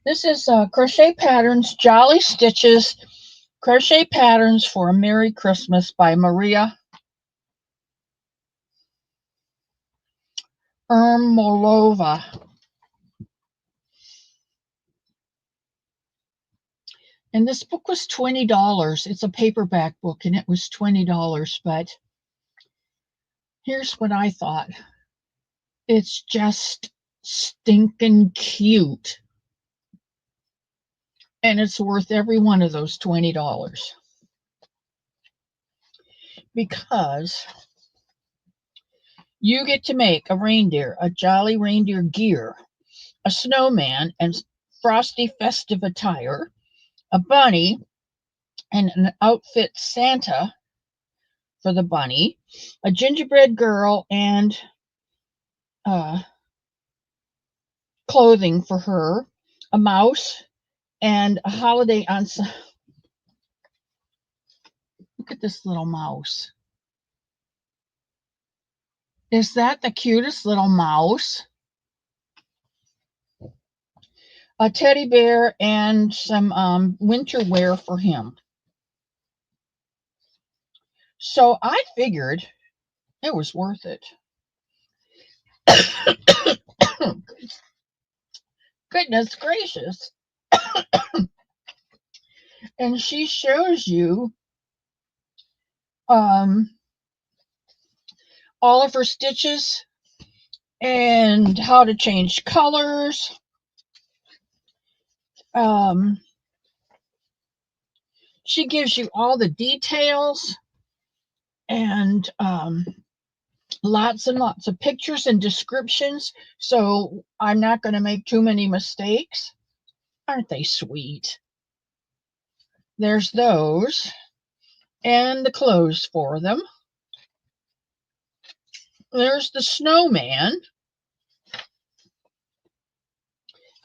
Speaker 1: This is Crochet Patterns, Jolly Stitches, Crochet Patterns for a Merry Christmas by Maria Ermolova. And this book was $20. It's a paperback book, and it was $20. But here's what I thought. It's just stinking cute. And it's worth every one of those $20. Because you get to make a reindeer, a jolly reindeer gear, a snowman and frosty festive attire, a bunny and an outfit Santa for the bunny, a gingerbread girl and clothing for her, a mouse, and a holiday ensemble. Look at this little mouse. Is that the cutest little mouse? A teddy bear and some winter wear for him. So I figured it was worth it. Goodness gracious. And she shows you all of her stitches and how to change colors. She gives you all the details and lots and lots of pictures and descriptions, so I'm not going to make too many mistakes. Aren't they sweet? There's those and the clothes for them. There's the snowman.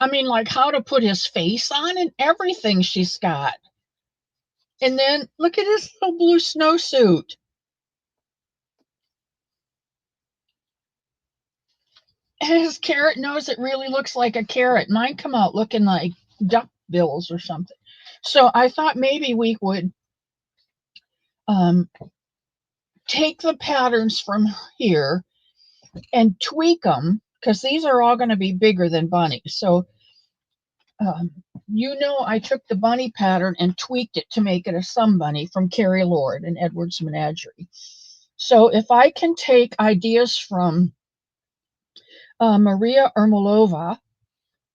Speaker 1: I mean, like how to put his face on and everything she's got. And then look at his little blue snowsuit. And his carrot nose, it really looks like a carrot. Mine come out looking like duck bills or something. So I thought maybe we would take the patterns from here and tweak them, because these are all going to be bigger than Bunny. So I took the bunny pattern and tweaked it to make it a Somebunny from Carrie Lord and Edward's Menagerie. So if I can take ideas from Maria Ermolova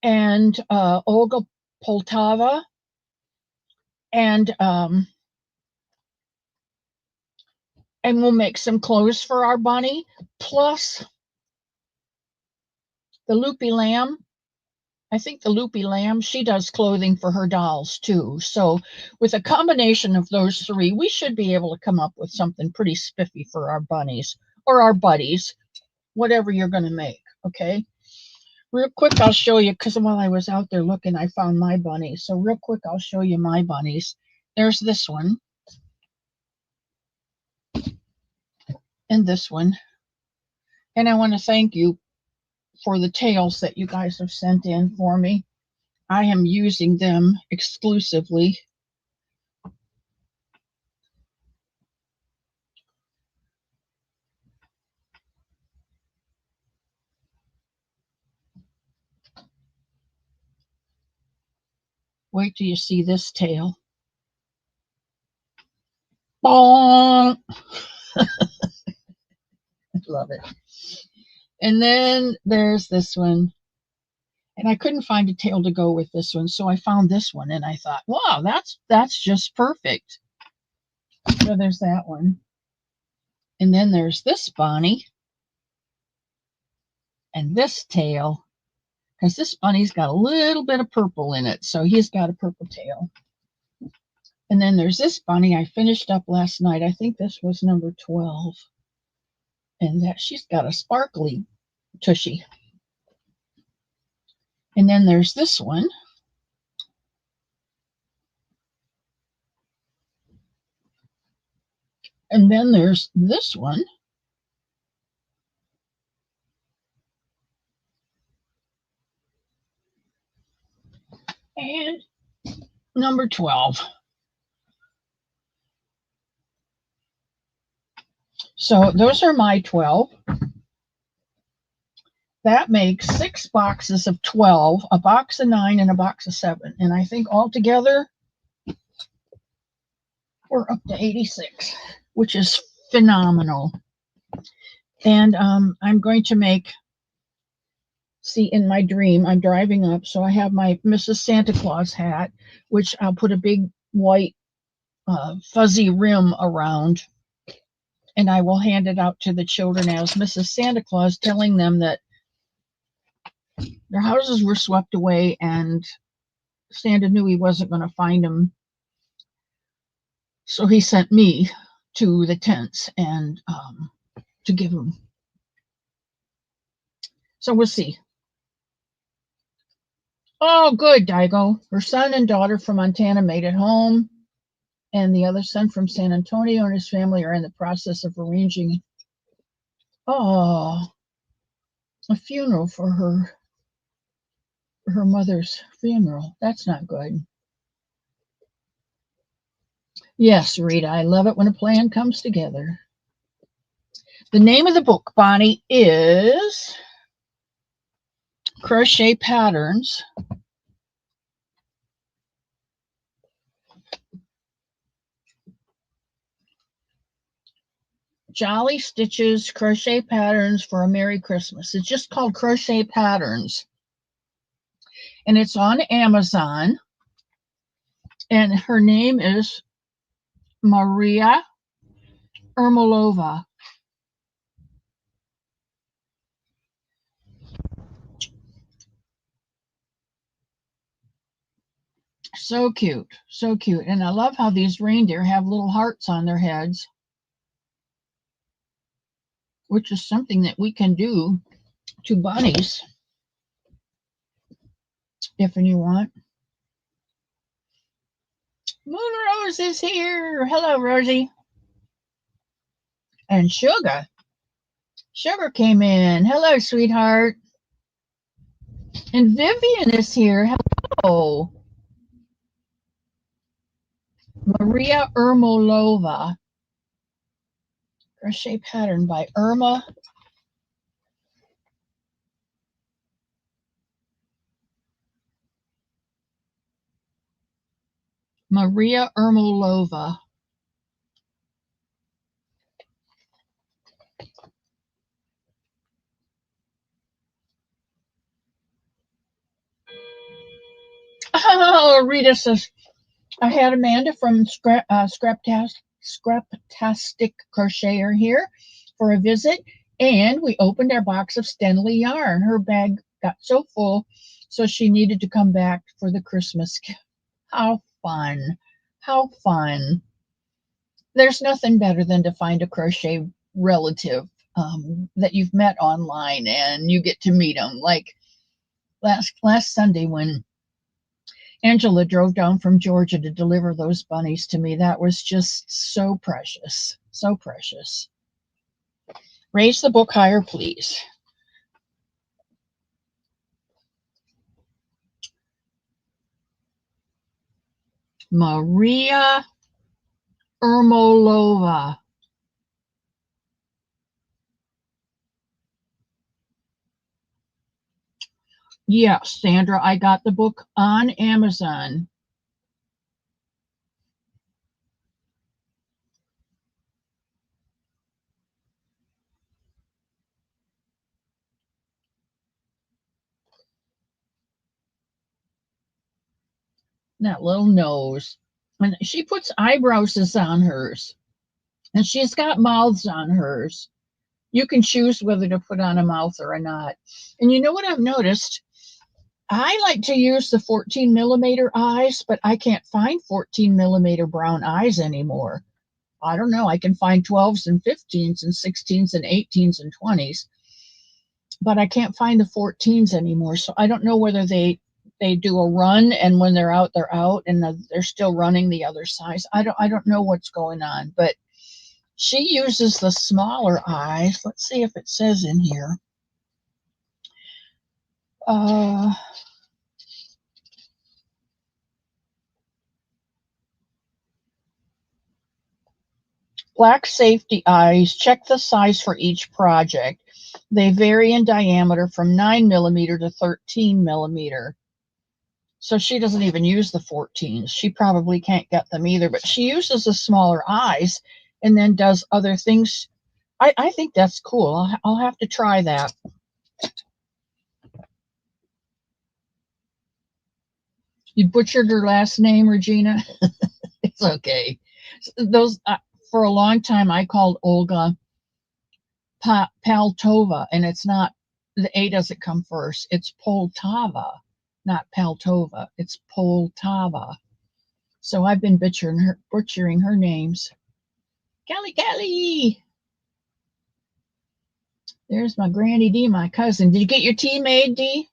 Speaker 1: and Olga Poltava and we'll make some clothes for our bunny, plus the Loopy Lamb. I think the Loopy Lamb, she does clothing for her dolls too. So with a combination of those three, we should be able to come up with something pretty spiffy for our bunnies or our buddies, whatever you're going to make, okay? Real quick, I'll show you, because while I was out there looking, I found my bunny. So real quick, I'll show you my bunnies. There's this one. And this one. And I want to thank you for the tails that you guys have sent in for me. I am using them exclusively. Wait till you see this tail. Bong! I love it. And then there's this one. And I couldn't find a tail to go with this one, so I found this one, and I thought, wow, that's just perfect. So there's that one. And then there's this bunny and this tail, because this bunny's got a little bit of purple in it, so he's got a purple tail. And then there's this bunny I finished up last night. I think this was number 12. And that she's got a sparkly tushy. And then there's this one. And then there's this one. And number 12. So those are my 12. That makes 6 boxes of 12, a box of 9, and a box of 7. And I think altogether, we're up to 86, which is phenomenal. And I'm going to make, see, in my dream, I'm driving up, so I have my Mrs. Santa Claus hat, which I'll put a big white fuzzy rim around, and I will hand it out to the children as Mrs. Santa Claus, telling them that their houses were swept away and Santa knew he wasn't going to find them. So he sent me to the tents and to give them. So we'll see. Oh, good, Daigo. Her son and daughter from Montana made it home, and the other son from San Antonio and his family are in the process of arranging a funeral for her mother's funeral. That's not good. Yes, Rita, I love it when a plan comes together. The name of the book, Bonnie, is Crochet Patterns. Jolly Stitches Crochet Patterns for a Merry Christmas. It's just called Crochet Patterns. And it's on Amazon. And her name is Maria Ermolova. So cute, so cute. And I love how these reindeer have little hearts on their heads, which is something that we can do to bunnies if you want. Moon Rose is here. Hello, Rosie. And Sugar. Sugar came in. Hello, sweetheart. And Vivian is here. Hello. Maria Ermolova. Crochet pattern by Irma. Maria Ermolova. Oh, Rita says, I had Amanda from Scraptastic Crocheter here for a visit, and we opened our box of Stenley yarn. Her bag got so full, so she needed to come back for the Christmas gift. How fun. How fun. There's nothing better than to find a crochet relative that you've met online and you get to meet them. Like last Sunday when Angela drove down from Georgia to deliver those bunnies to me. That was just so precious. So precious. Raise the book higher, please. Maria Ermolova. Yes, Sandra, I got the book on Amazon. That little nose. And she puts eyebrows on hers. And she's got mouths on hers. You can choose whether to put on a mouth or a not. And you know what I've noticed? I like to use the 14 millimeter eyes, but I can't find 14 millimeter brown eyes anymore. I don't know. I can find 12s and 15s and 16s and 18s and 20s, but I can't find the 14s anymore. So I don't know whether they do a run and when they're out and they're still running the other size. I don't know what's going on, but she uses the smaller eyes. Let's see if it says in here. Uh, Black safety eyes. Check the size for each project. They vary in diameter from 9 millimeter to 13 millimeter. So she doesn't even use the 14s. She probably can't get them either, but she uses the smaller eyes and then does other things. I think that's cool. I'll have to try that. You butchered her last name, Regina. It's okay. Those for a long time I called Olga Paltova, and it's not, the A doesn't come first. It's Poltava, not Paltova. It's Poltava. So I've been butchering her names. Kelly. There's my Granny D, my cousin. Did you get your tea made, D?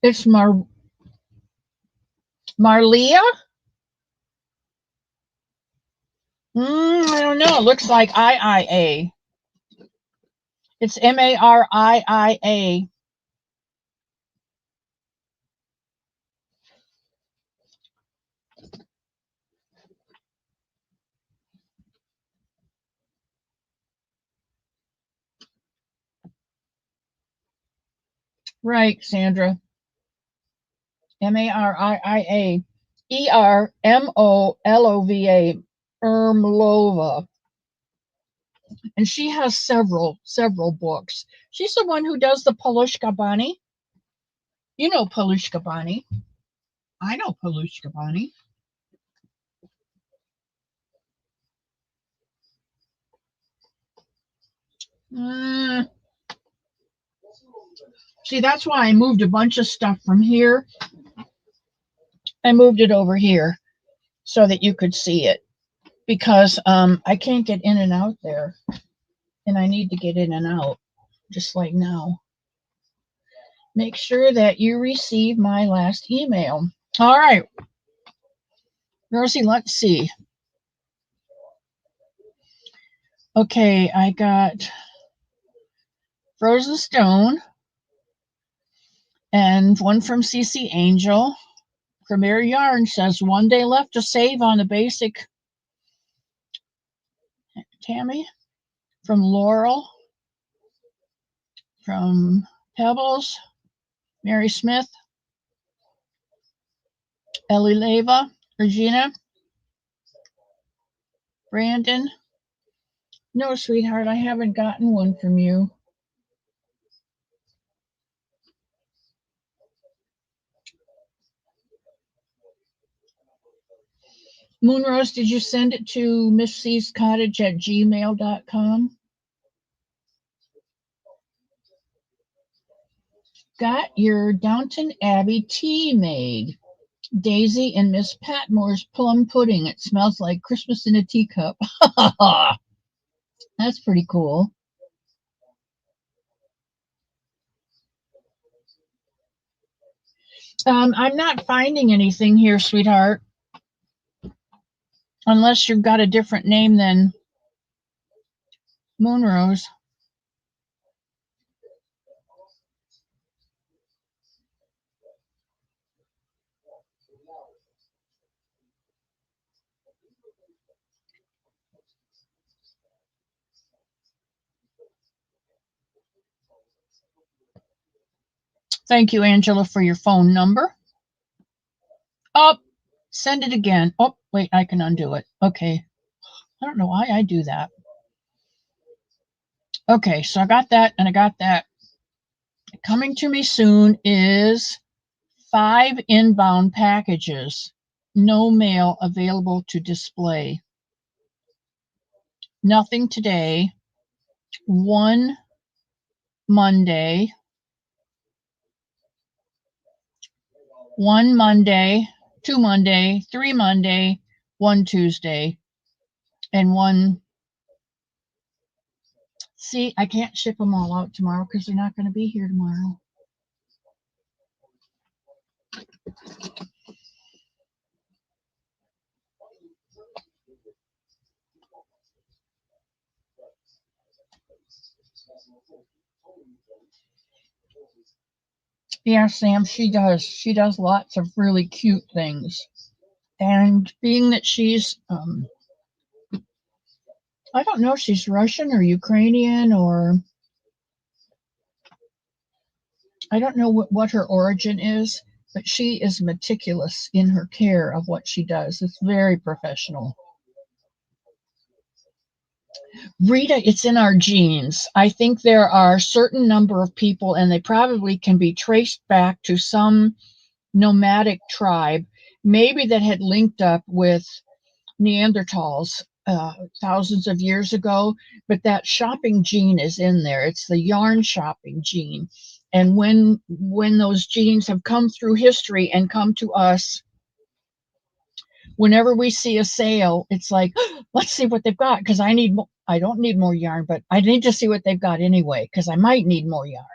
Speaker 1: It's Marlia? I don't know. It looks like IIA. It's Maria. Right, Sandra. Maria. Ermolova. Ermlova. And she has several books. She's the one who does the Palushka Bunny. You know Palushka Bunny. I know Palushka Bunny. See, that's why I moved a bunch of stuff from here. I moved it over here so that you could see it because I can't get in and out there, and I need to get in and out just like now. Make sure that you receive my last email. All right, Rosie, let's see. Okay, I got Frozen Stone and one from CC Angel. Premier Yarn says 1 day left to save on the basic. Tammy from Laurel, from Pebbles, Mary Smith, Ellie Leva, Regina, Brandon. No, sweetheart, I haven't gotten one from you. Moonrose, did you send it to misscottage@gmail.com? Got your Downton Abbey tea made. Daisy and Miss Patmore's plum pudding. It smells like Christmas in a teacup. That's pretty cool. I'm not finding anything here, sweetheart. Unless you've got a different name than Moonrose. Thank you, Angela, for your phone number. Oh, send it again. Oh, wait, I can undo it. Okay. I don't know why I do that. Okay, so I got that and I got that. Coming to me soon is 5 inbound packages. No mail available to display. Nothing today. 1 Monday. 1 Monday. 2 Monday. 3 Monday. 1 Tuesday. And 1. See, I can't ship them all out tomorrow because they're not going to be here tomorrow. Yeah, Sam, she does. She does lots of really cute things. And being that she's, I don't know if she's Russian or Ukrainian, or I don't know what her origin is, but she is meticulous in her care of what she does. It's very professional. Rita, it's in our genes. I think there are a certain number of people, and they probably can be traced back to some nomadic tribe, maybe that had linked up with Neanderthals thousands of years ago, but that shopping gene is in there. It's the yarn shopping gene. And when those genes have come through history and come to us, whenever we see a sale, it's like, let's see what they've got, because I don't need more yarn, but I need to see what they've got anyway, because I might need more yarn,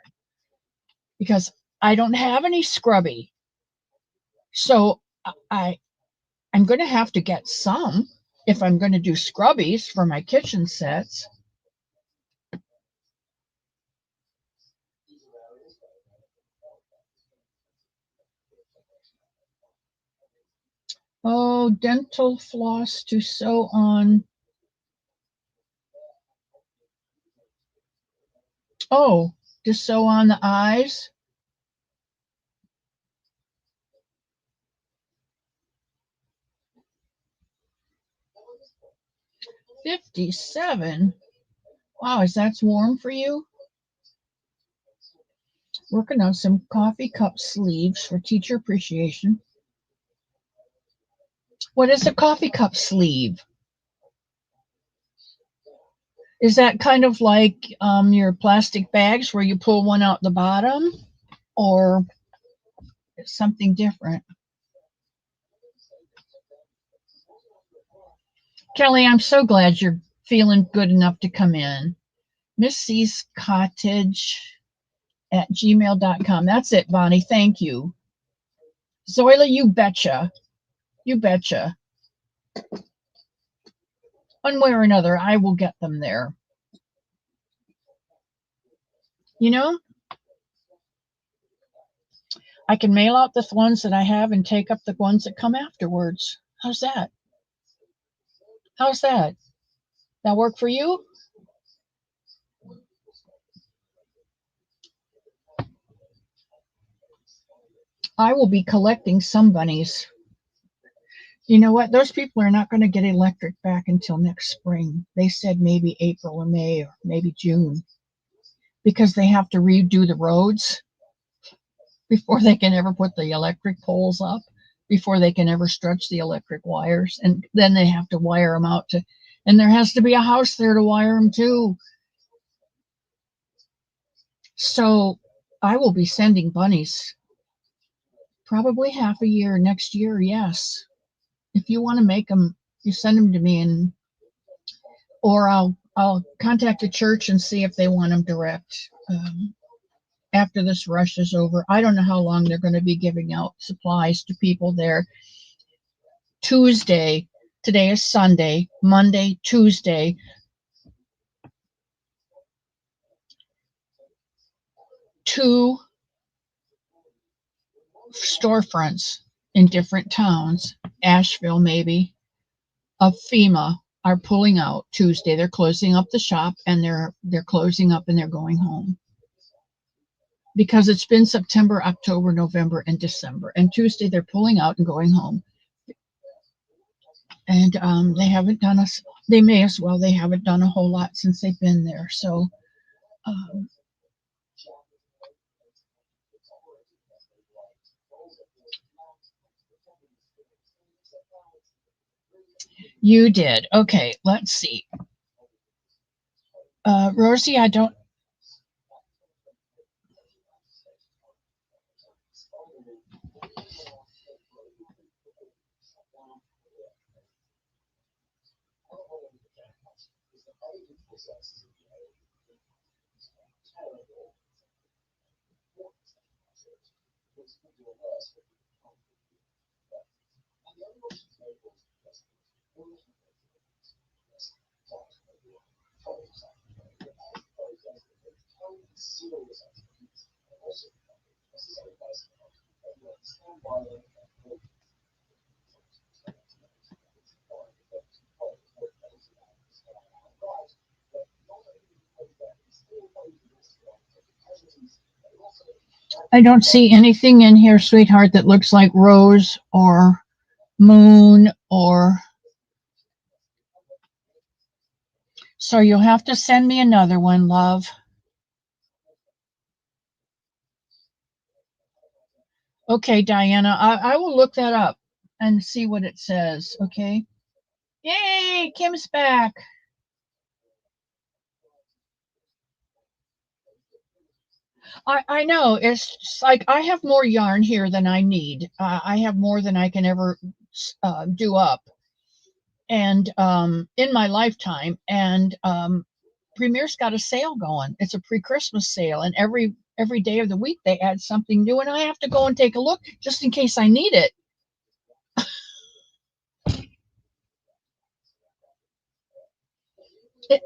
Speaker 1: because I don't have any scrubby. So I'm going to have to get some if I'm going to do scrubbies for my kitchen sets. Oh, dental floss to sew on. Oh, to sew on the eyes. $57. Wow, is that warm for you? Working on some coffee cup sleeves for teacher appreciation. What is a coffee cup sleeve? Is that kind of like your plastic bags where you pull one out the bottom, or something different? Kelly, I'm so glad you're feeling good enough to come in. Miss C's Cottage at gmail.com. That's it, Bonnie. Thank you. Zoila, you betcha. You betcha. One way or another, I will get them there. You know, I can mail out the ones that I have and take up the ones that come afterwards. How's that? How's that? That work for you? I will be collecting some bunnies. You know what? Those people are not going to get electric back until next spring. They said maybe April or May or maybe June, because they have to redo the roads before they can ever put the electric poles up, before they can ever stretch the electric wires. And then they have to wire them out and there has to be a house there to wire them too. So I will be sending bunnies probably half a year next year. Yes. If you want to make them, you send them to me, or I'll contact the church and see if they want them direct. After this rush is over, I don't know how long they're going to be giving out supplies to people there. Tuesday, today is Sunday, Monday, Tuesday, 2 storefronts in different towns, Asheville maybe, of FEMA are pulling out Tuesday. They're closing up the shop, and they're closing up and they're going home, because it's been September, October, November, and December. And Tuesday they're pulling out and going home. And they haven't done us. They may as well. They haven't done a whole lot since they've been there. So um, You did. Okay, let's see. Rosie, I don't see anything in here, sweetheart, that looks like rose or moon or. So you'll have to send me another one, love. Okay, Diana, I will look that up and see what it says. Okay. Yay, Kim's back. I know. It's like I have more yarn here than I need. I have more than I can ever do up, and in my lifetime. And Premier's got a sale going. It's a pre-Christmas sale, and every day of the week they add something new, and I have to go and take a look just in case I need it.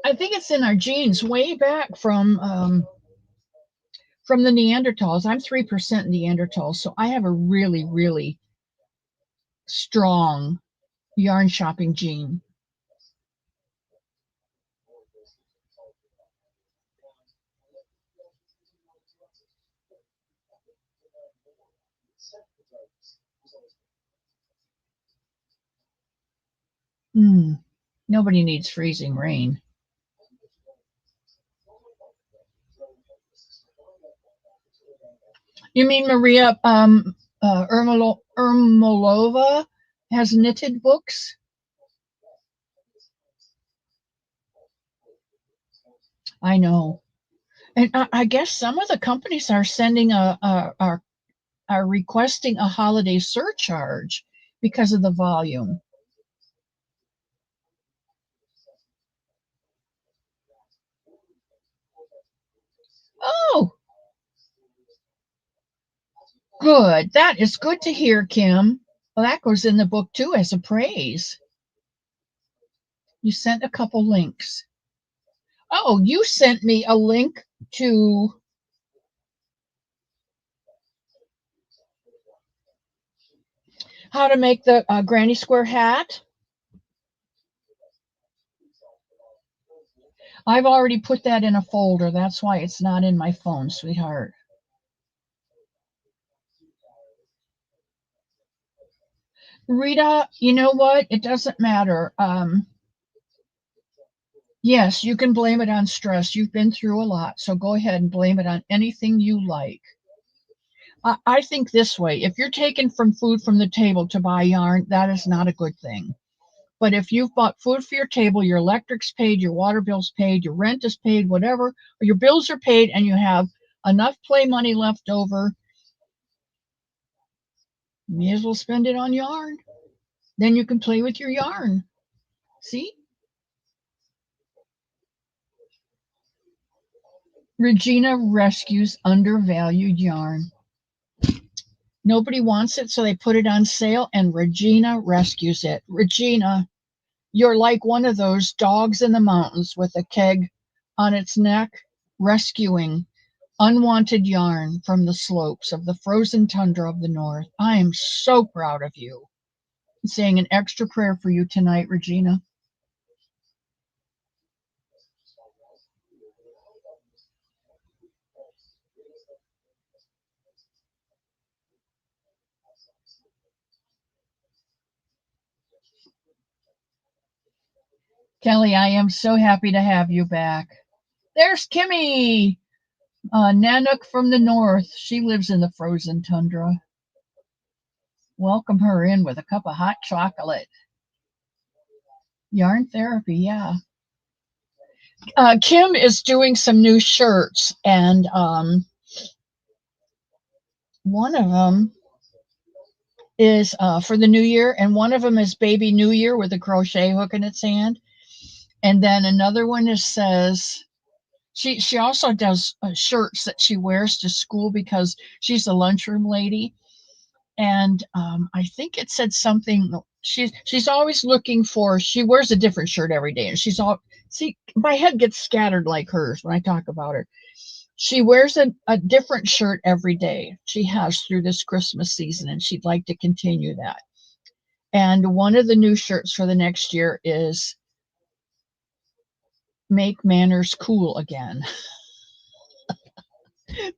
Speaker 1: I think it's in our genes, way back from the Neanderthals. I'm 3% Neanderthal, so I have a really, really strong yarn shopping gene. Hmm. Nobody needs freezing rain. You mean Maria Ermolova has knitted books? I know. And I guess some of the companies are sending are requesting a holiday surcharge because of the volume. Oh, good. That is good to hear, Kim. Well, that goes in the book too as a praise. You sent a couple links. Oh, you sent me a link to how to make the granny square hat. I've already put that in a folder. That's why it's not in my phone, sweetheart. Rita, you know what? It doesn't matter. Yes, you can blame it on stress. You've been through a lot, so go ahead and blame it on anything you like. I think this way, if you're taking from food from the table to buy yarn, that is not a good thing. But if you've bought food for your table, your electric's paid, your water bill's paid, your rent is paid, whatever, or your bills are paid, and you have enough play money left over, you may as well spend it on yarn. Then you can play with your yarn. See? Regina rescues undervalued yarn. Nobody wants it, so they put it on sale, and Regina rescues it. Regina, you're like one of those dogs in the mountains with a keg on its neck, rescuing unwanted yarn from the slopes of the frozen tundra of the north. I am so proud of you. I'm saying an extra prayer for you tonight, Regina. Kelly, I am so happy to have you back. There's Kimmy, Nanook from the north. She lives in the frozen tundra. Welcome her in with a cup of hot chocolate. Yarn therapy, yeah. Kim is doing some new shirts, and one of them is for the new year, and one of them is Baby New Year with a crochet hook in its hand. And then another one is says she also does shirts that she wears to school because she's a lunchroom lady. And I think it said something. She's always looking for. She wears a different shirt every day, and she's all see. My head gets scattered like hers when I talk about her. She wears a different shirt every day. She has through this Christmas season, and she'd like to continue that. And one of the new shirts for the next year is "Make Manners Cool Again."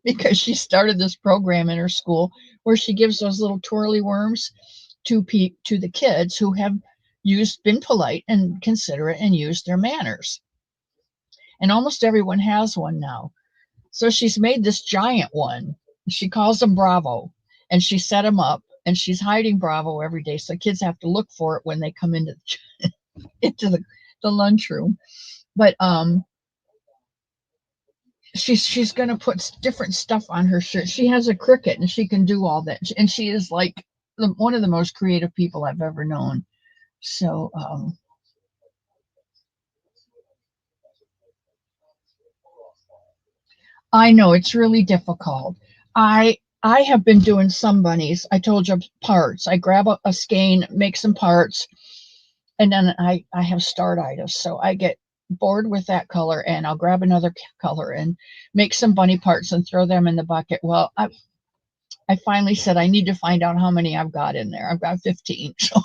Speaker 1: Because she started this program in her school where she gives those little twirly worms to the kids who have been polite and considerate and used their manners. And almost everyone has one now. So she's made this giant one. She calls them Bravo, and she set them up, and she's hiding Bravo every day, so kids have to look for it when they come into the lunchroom. But she's going to put different stuff on her shirt. She has a Cricut, and she can do all that, and she is like one of the most creative people I've ever known. So I know it's really difficult. I have been doing some bunnies. I told you parts. I grab a skein, make some parts, and then I have startitis, so I get bored with that color, and I'll grab another color and make some bunny parts and throw them in the bucket. Well, I finally said I need to find out how many I've got in there. I've got 15. So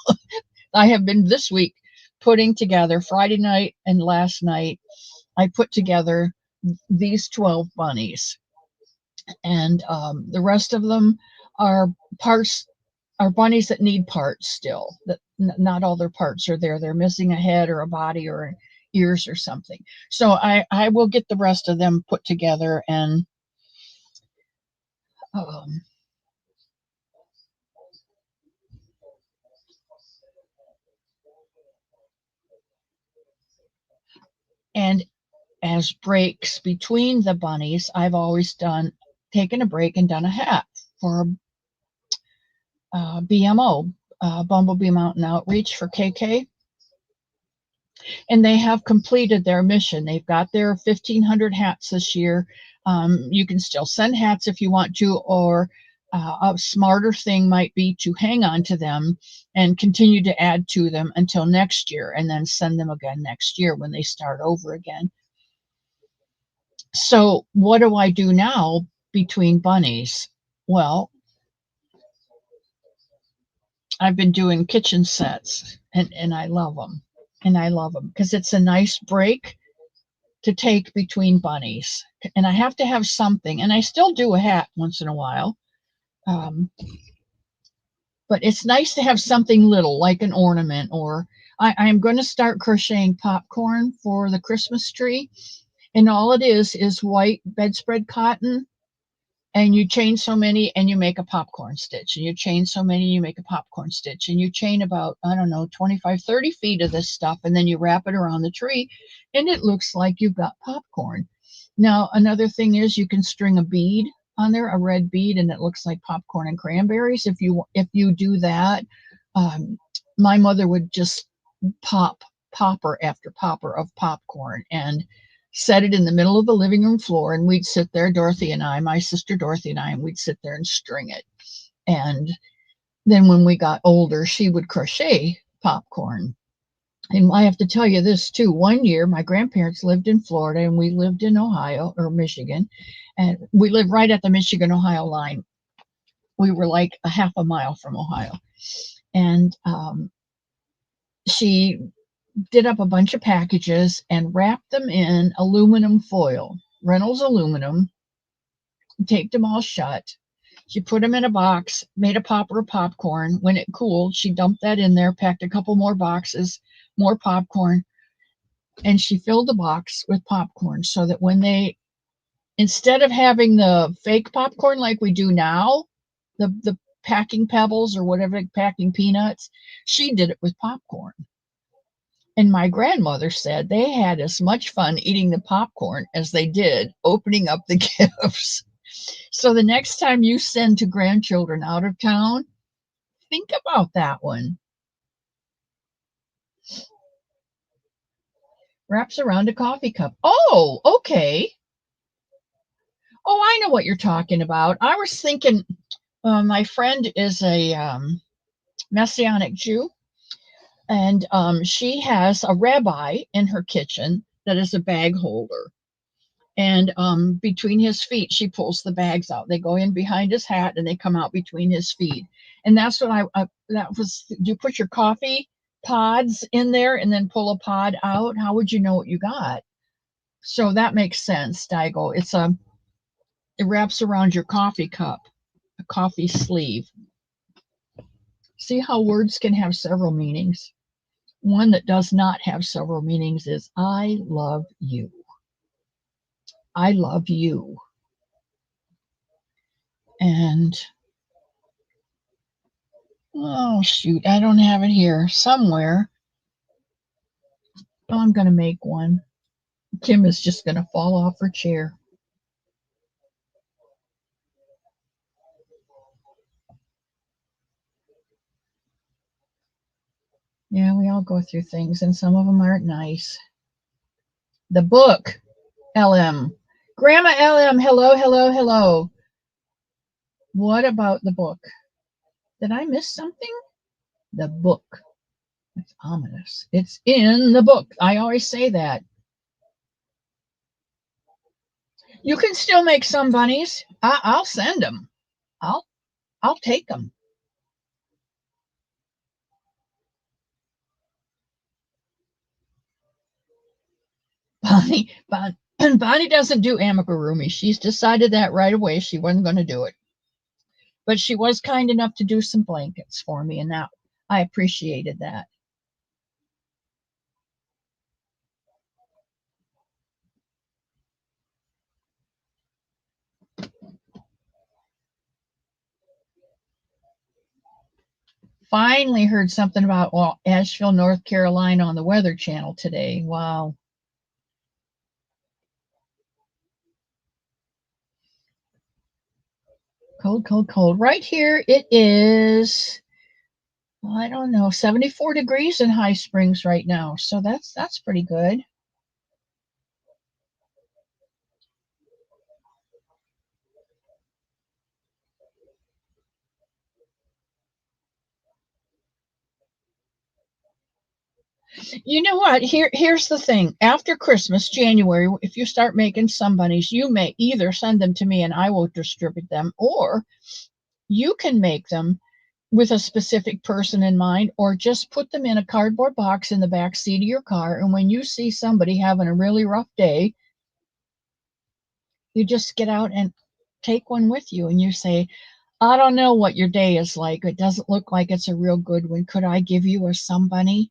Speaker 1: I have been this week putting together Friday night and last night. I put together these 12 bunnies, and the rest of them are parts are bunnies that need parts still. That not all their parts are there. They're missing a head or a body or ears or something. So I will get the rest of them put together um, and as breaks between the bunnies, I've always taken a break and done a hat for BMO, Bumblebee Mountain Outreach for KK, and they have completed their mission. They've got their 1,500 hats this year. You can still send hats if you want to, or a smarter thing might be to hang on to them and continue to add to them until next year, and then send them again next year when they start over again. So, what do I do now between bunnies? Well, I've been doing kitchen sets, and I love them. And I love them because it's a nice break to take between bunnies. And I have to have something, and I still do a hat once in a while. Um, but it's nice to have something little like an ornament, or I am going to start crocheting popcorn for the Christmas tree. And all it is white bedspread cotton, and you chain so many and you make a popcorn stitch, and you chain so many, you make a popcorn stitch, and you chain about, I don't know, 25, 30 feet of this stuff, and then you wrap it around the tree, and it looks like you've got popcorn. Now another thing is you can string a bead on there, a red bead, and it looks like popcorn and cranberries. If you do that, um, my mother would just pop popper after popper of popcorn and set it in the middle of the living room floor, and we'd sit there, Dorothy and I, my sister Dorothy and I, and we'd sit there and string it. And then when we got older, she would crochet popcorn. And I have to tell you this too. One year, my grandparents lived in Florida and we lived in Ohio or Michigan, and we lived right at the Michigan Ohio line. We were like a half a mile from Ohio. And she did up a bunch of packages and wrapped them in aluminum foil, Reynolds aluminum, taped them all shut. She put them in a box, made a popper of popcorn. When it cooled, she dumped that in there, packed a couple more boxes, more popcorn, and she filled the box with popcorn so that when instead of having the fake popcorn like we do now, the packing pebbles or whatever, packing peanuts, she did it with popcorn. And my grandmother said they had as much fun eating the popcorn as they did opening up the gifts. So the next time you send to grandchildren out of town, think about that one. Wraps around a coffee cup. Oh, okay. Oh, I know what you're talking about. I was thinking, my friend is a Messianic Jew, and she has a rabbi in her kitchen that is a bag holder. And between his feet, she pulls the bags out. They go in behind his hat and they come out between his feet. And that's what that was. You put your coffee pods in there and then pull a pod out. How would you know what you got? So that makes sense, Daigo. It wraps around your coffee cup, a coffee sleeve. See how words can have several meanings? One that does not have several meanings is I love you. I love you. And oh, shoot, I don't have it here. Somewhere. Oh, I'm going to make one. Kim is just going to fall off her chair. Yeah, we all go through things, and some of them aren't nice. The book, LM. Grandma LM, hello, hello, hello. What about the book? Did I miss something? The book. It's ominous. It's in the book. I always say that. You can still make some bunnies. I'll send them. I'll I'll take them. Bonnie, Bonnie doesn't do amigurumi. She's decided that right away. She wasn't going to do it. But she was kind enough to do some blankets for me, and that I appreciated that. Finally heard something about Asheville, North Carolina on the Weather Channel today. Wow. Cold, cold, cold. Right here it is, well, I don't know, 74 degrees in High Springs right now. So that's pretty good. You know what? Here's the thing. After Christmas, January, if you start making some bunnies, you may either send them to me and I will distribute them, or you can make them with a specific person in mind, or just put them in a cardboard box in the back seat of your car. And when you see somebody having a really rough day, you just get out and take one with you and you say, I don't know what your day is like. It doesn't look like it's a real good one. Could I give you a Somebunny?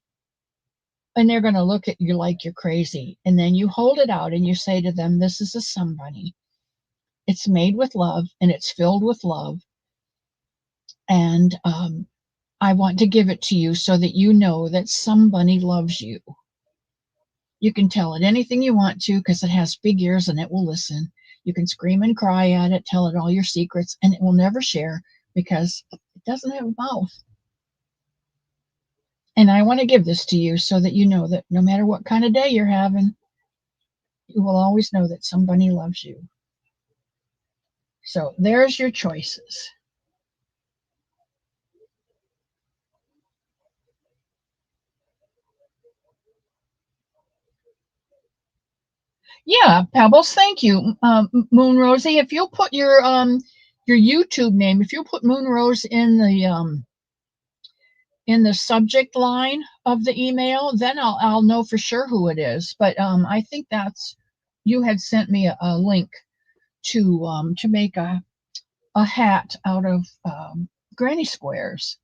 Speaker 1: And they're going to look at you like you're crazy. And then you hold it out and you say to them, this is a Somebunny. It's made with love and it's filled with love. And I want to give it to you so that you know that somebody loves you. You can tell it anything you want to because it has big ears and it will listen. You can scream and cry at it, tell it all your secrets, and it will never share because it doesn't have a mouth. And I want to give this to you so that you know that no matter what kind of day you're having, you will always know that somebody loves you. So there's your choices. Yeah, Pebbles, thank you, Moon Rosie. If you'll put your YouTube name, if you'll put Moon Rose in the subject line of the email, then I'll know for sure who it is. But I think that's you had sent me a link to make a hat out of granny squares.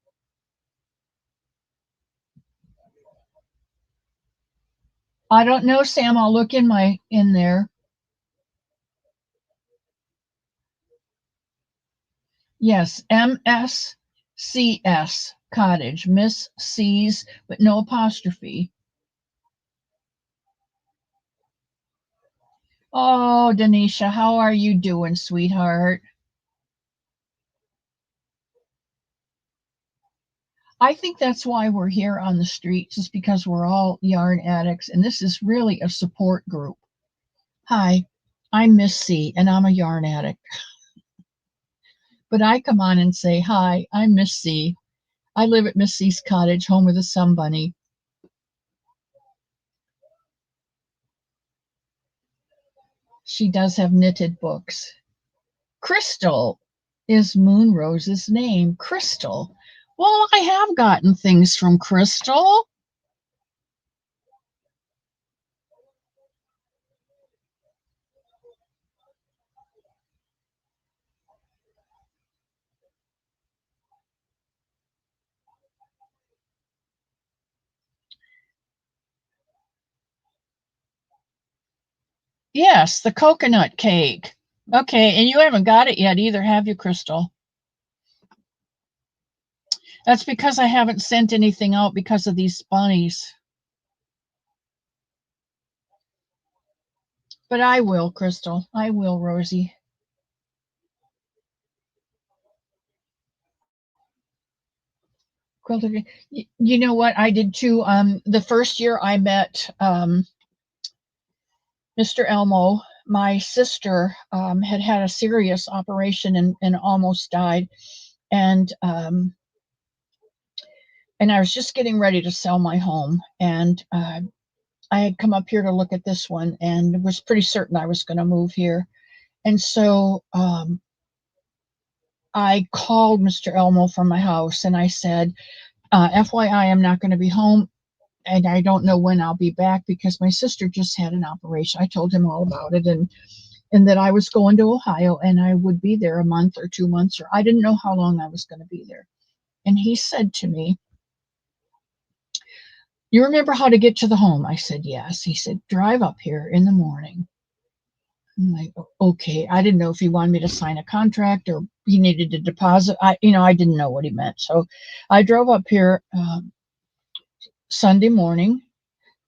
Speaker 1: I don't know, Sam. I'll look in there. Yes, MSCS Cottage, Miss C's, but no apostrophe. Oh, Denisha, how are you doing, sweetheart? I think that's why we're here on the streets, is because we're all yarn addicts, and this is really a support group. Hi, I'm Miss C, and I'm a yarn addict. But I come on and say, hi, I'm Miss C. I live at Miss C's cottage, home of the Somebunny. She does have knitted books. Crystal is Moon Rose's name. Crystal. Well, I have gotten things from Crystal. Yes, the coconut cake. Okay, and you haven't got it yet either, have you, Crystal? That's because I haven't sent anything out because of these bunnies. But I will, Crystal. I will, Rosie. Quilted. You know what? I did too. The first year I met Mr. Elmo, my sister had had a serious operation and almost died, and and I was just getting ready to sell my home, and I had come up here to look at this one, and was pretty certain I was going to move here, and so I called Mr. Elmo from my house, and I said, FYI, I'm not going to be home, and I don't know when I'll be back because my sister just had an operation. I told him all about it, and that I was going to Ohio and I would be there a month or 2 months, or I didn't know how long I was going to be there. And he said to me, "You remember how to get to the home?" I said, "Yes." He said, "Drive up here in the morning." I'm like, okay. I didn't know if he wanted me to sign a contract or he needed a deposit. I didn't know what he meant. So I drove up here Sunday morning.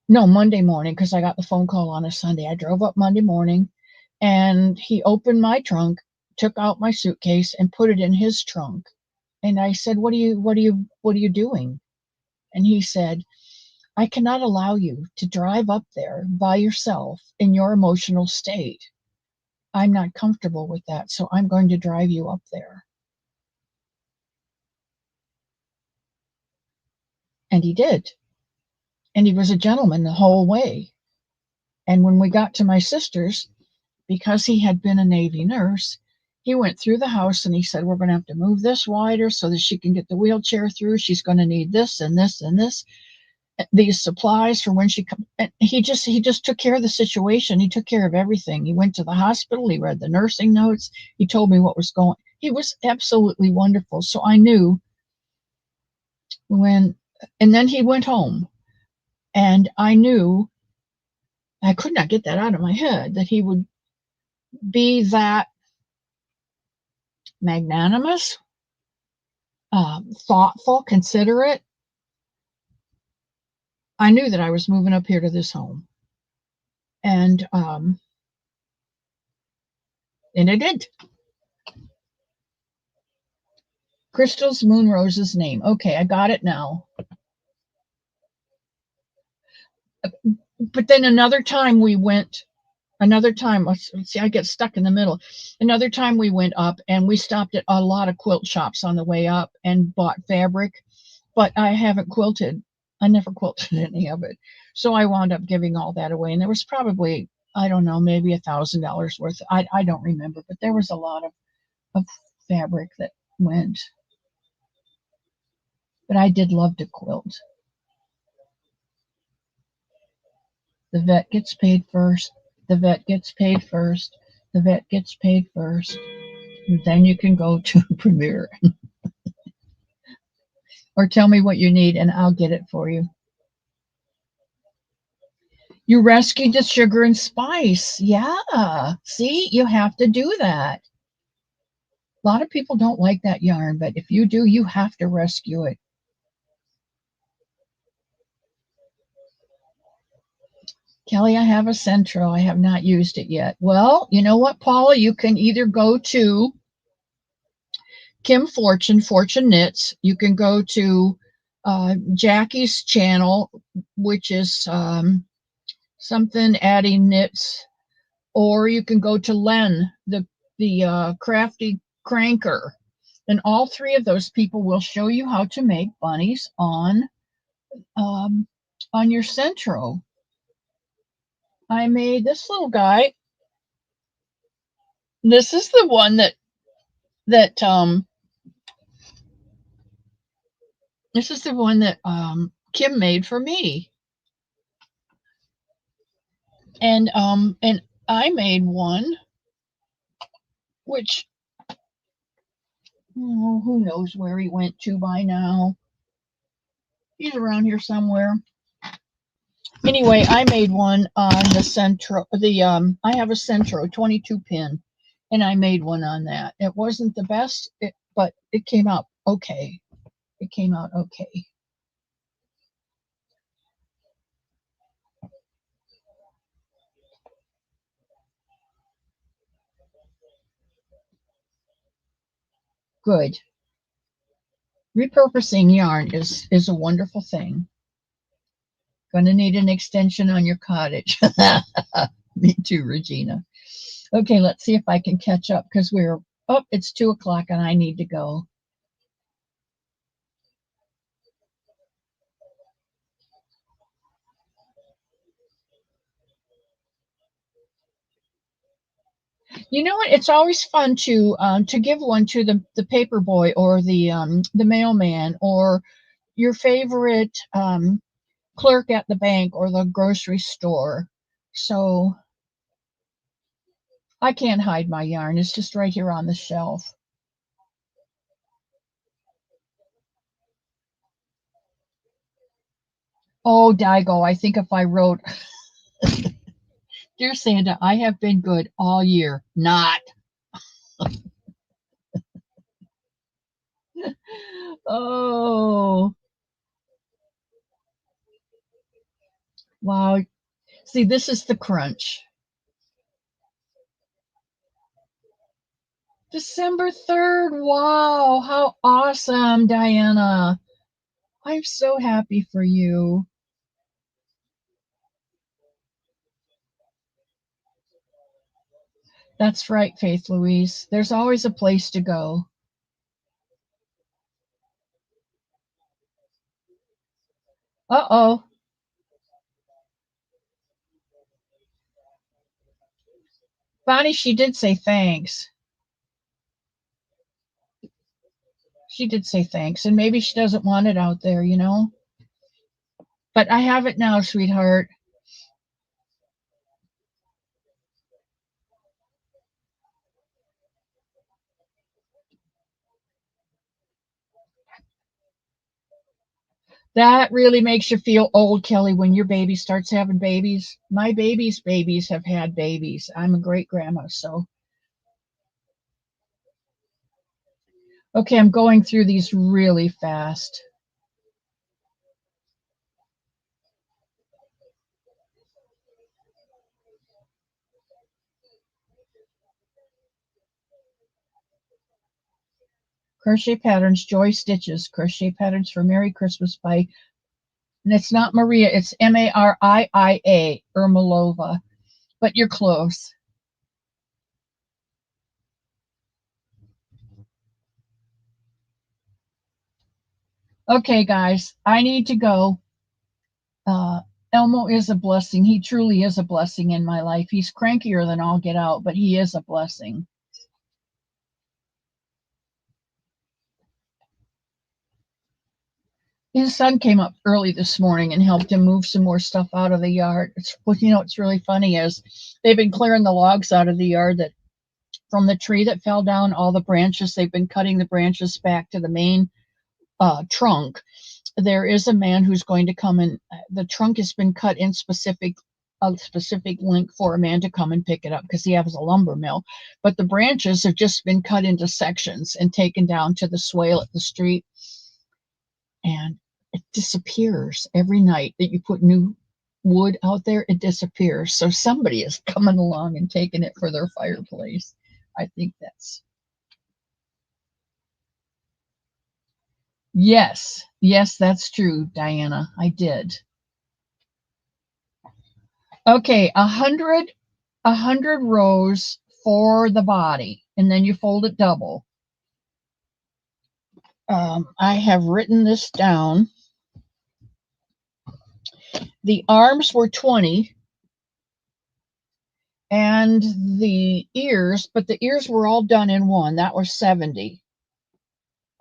Speaker 1: No, Monday morning, because I got the phone call on a Sunday. I drove up Monday morning, and he opened my trunk, took out my suitcase, and put it in his trunk. And I said, "What are you doing?" And he said, "I cannot allow you to drive up there by yourself in your emotional state. I'm not comfortable with that, so I'm going to drive you up there." And he did. And he was a gentleman the whole way. And when we got to my sister's, because he had been a Navy nurse, he went through the house and he said, "We're going to have to move this wider so that she can get the wheelchair through. She's going to need this and this and this, these supplies for when she comes." He just took care of the situation. He took care of everything. He went to the hospital. He read the nursing notes. He told me what was going. He was absolutely wonderful. So I knew when, and then he went home, and I knew, I could not get that out of my head, that he would be that magnanimous, thoughtful, considerate. I knew that I was moving up here to this home, and I did. Crystal's Moon Rose's name. Okay, I got it now. But then another time we went. Another time, let's see, I get stuck in the middle. Another time we went up and we stopped at a lot of quilt shops on the way up and bought fabric, but I haven't quilted. I never quilted any of it. So I wound up giving all that away. And there was probably, I don't know, maybe $1,000 worth. I don't remember, but there was a lot of fabric that went. But I did love to quilt. The vet gets paid first. The vet gets paid first. The vet gets paid first. And then you can go to Premier or tell me what you need and I'll get it for you. You rescued the sugar and spice. Yeah. See, you have to do that. A lot of people don't like that yarn, but if you do, you have to rescue it. Kelly, I have a Centro. I have not used it yet. Well, you know what, Paula? You can either go to Kim Fortune, Fortune Knits. You can go to Jackie's channel, which is something adding knits, or you can go to Len, the crafty cranker, and all three of those people will show you how to make bunnies um, on your Centro. I made this little guy. This is the one that this is the one that Kim made for me, and I made one which, oh, who knows where he went to by now. He's around here somewhere. Anyway, I made one on the Centro. I have a Centro 22 pin, and I made one on that. It wasn't the best, but it came out okay. It came out okay. Good. Repurposing yarn is a wonderful thing. Going to need an extension on your cottage. Me too, Regina. Okay, let's see if I can catch up because it's 2 o'clock and I need to go. You know what? It's always fun to give one to the paper boy or the mailman or your favorite clerk at the bank or the grocery store. So I can't hide my yarn. It's just right here on the shelf. Oh, Daigo, I think if I wrote, Dear Santa, I have been good all year. Not. Oh, wow. See, this is the crunch. December 3rd. Wow. How awesome, Diana. I'm so happy for you. That's right, Faith Louise. There's always a place to go. Uh-oh. Bonnie, she did say thanks. She did say thanks, and maybe she doesn't want it out there, you know? But I have it now, sweetheart. That really makes you feel old, Kelly, when your baby starts having babies. My baby's babies have had babies. I'm a great grandma, so. Okay, I'm going through these really fast. Crochet Patterns, Joy Stitches, Crochet Patterns for Merry Christmas by, and it's not Maria, it's Maria, Ermolova, but you're close. Okay, guys, I need to go. Uh, Elmo is a blessing. He truly is a blessing in my life. He's crankier than all get out, but he is a blessing. His son came up early this morning and helped him move some more stuff out of the yard. What's really funny is they've been clearing the logs out of the yard that from the tree that fell down, all the branches, they've been cutting the branches back to the main trunk. There is a man who's going to come and the trunk has been cut in a specific length for a man to come and pick it up because he has a lumber mill. But the branches have just been cut into sections and taken down to the swale at the street. And it disappears every night that you put new wood out there, it disappears. So somebody is coming along and taking it for their fireplace. I think that's, yes, yes, that's true, Diana. I did. Okay, 100 rows for the body, and then you fold it double. I have written this down. The arms were 20, and the ears, but the ears were all done in one. That was 70.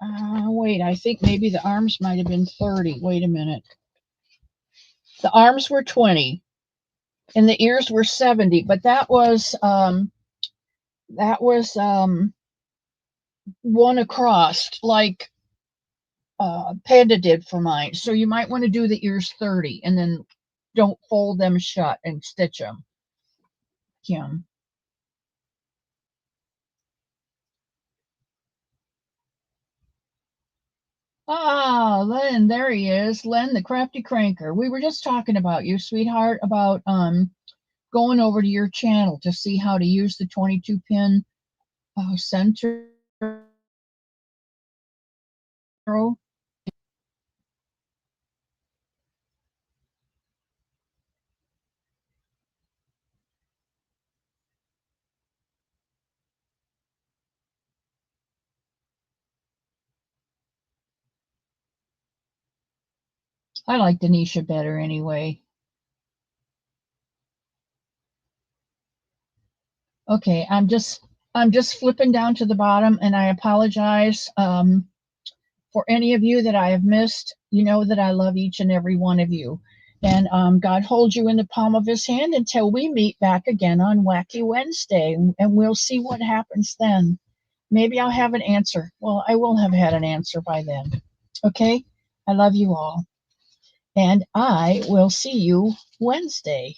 Speaker 1: Wait, I think maybe the arms might have been 30. Wait a minute. The arms were 20, and the ears were 70, but that was one across, like Panda did for mine. So you might want to do the ears 30, and then don't fold them shut and stitch them, Kim. Ah, Len, there he is. Len, the crafty cranker. We were just talking about you, sweetheart, about going over to your channel to see how to use the 22 pin center. I like Denisha better anyway. Okay, I'm just flipping down to the bottom, and I apologize for any of you that I have missed. You know that I love each and every one of you. And God holds you in the palm of his hand until we meet back again on Wacky Wednesday, and we'll see what happens then. Maybe I'll have an answer. Well, I will have had an answer by then. Okay? I love you all. And I will see you Wednesday.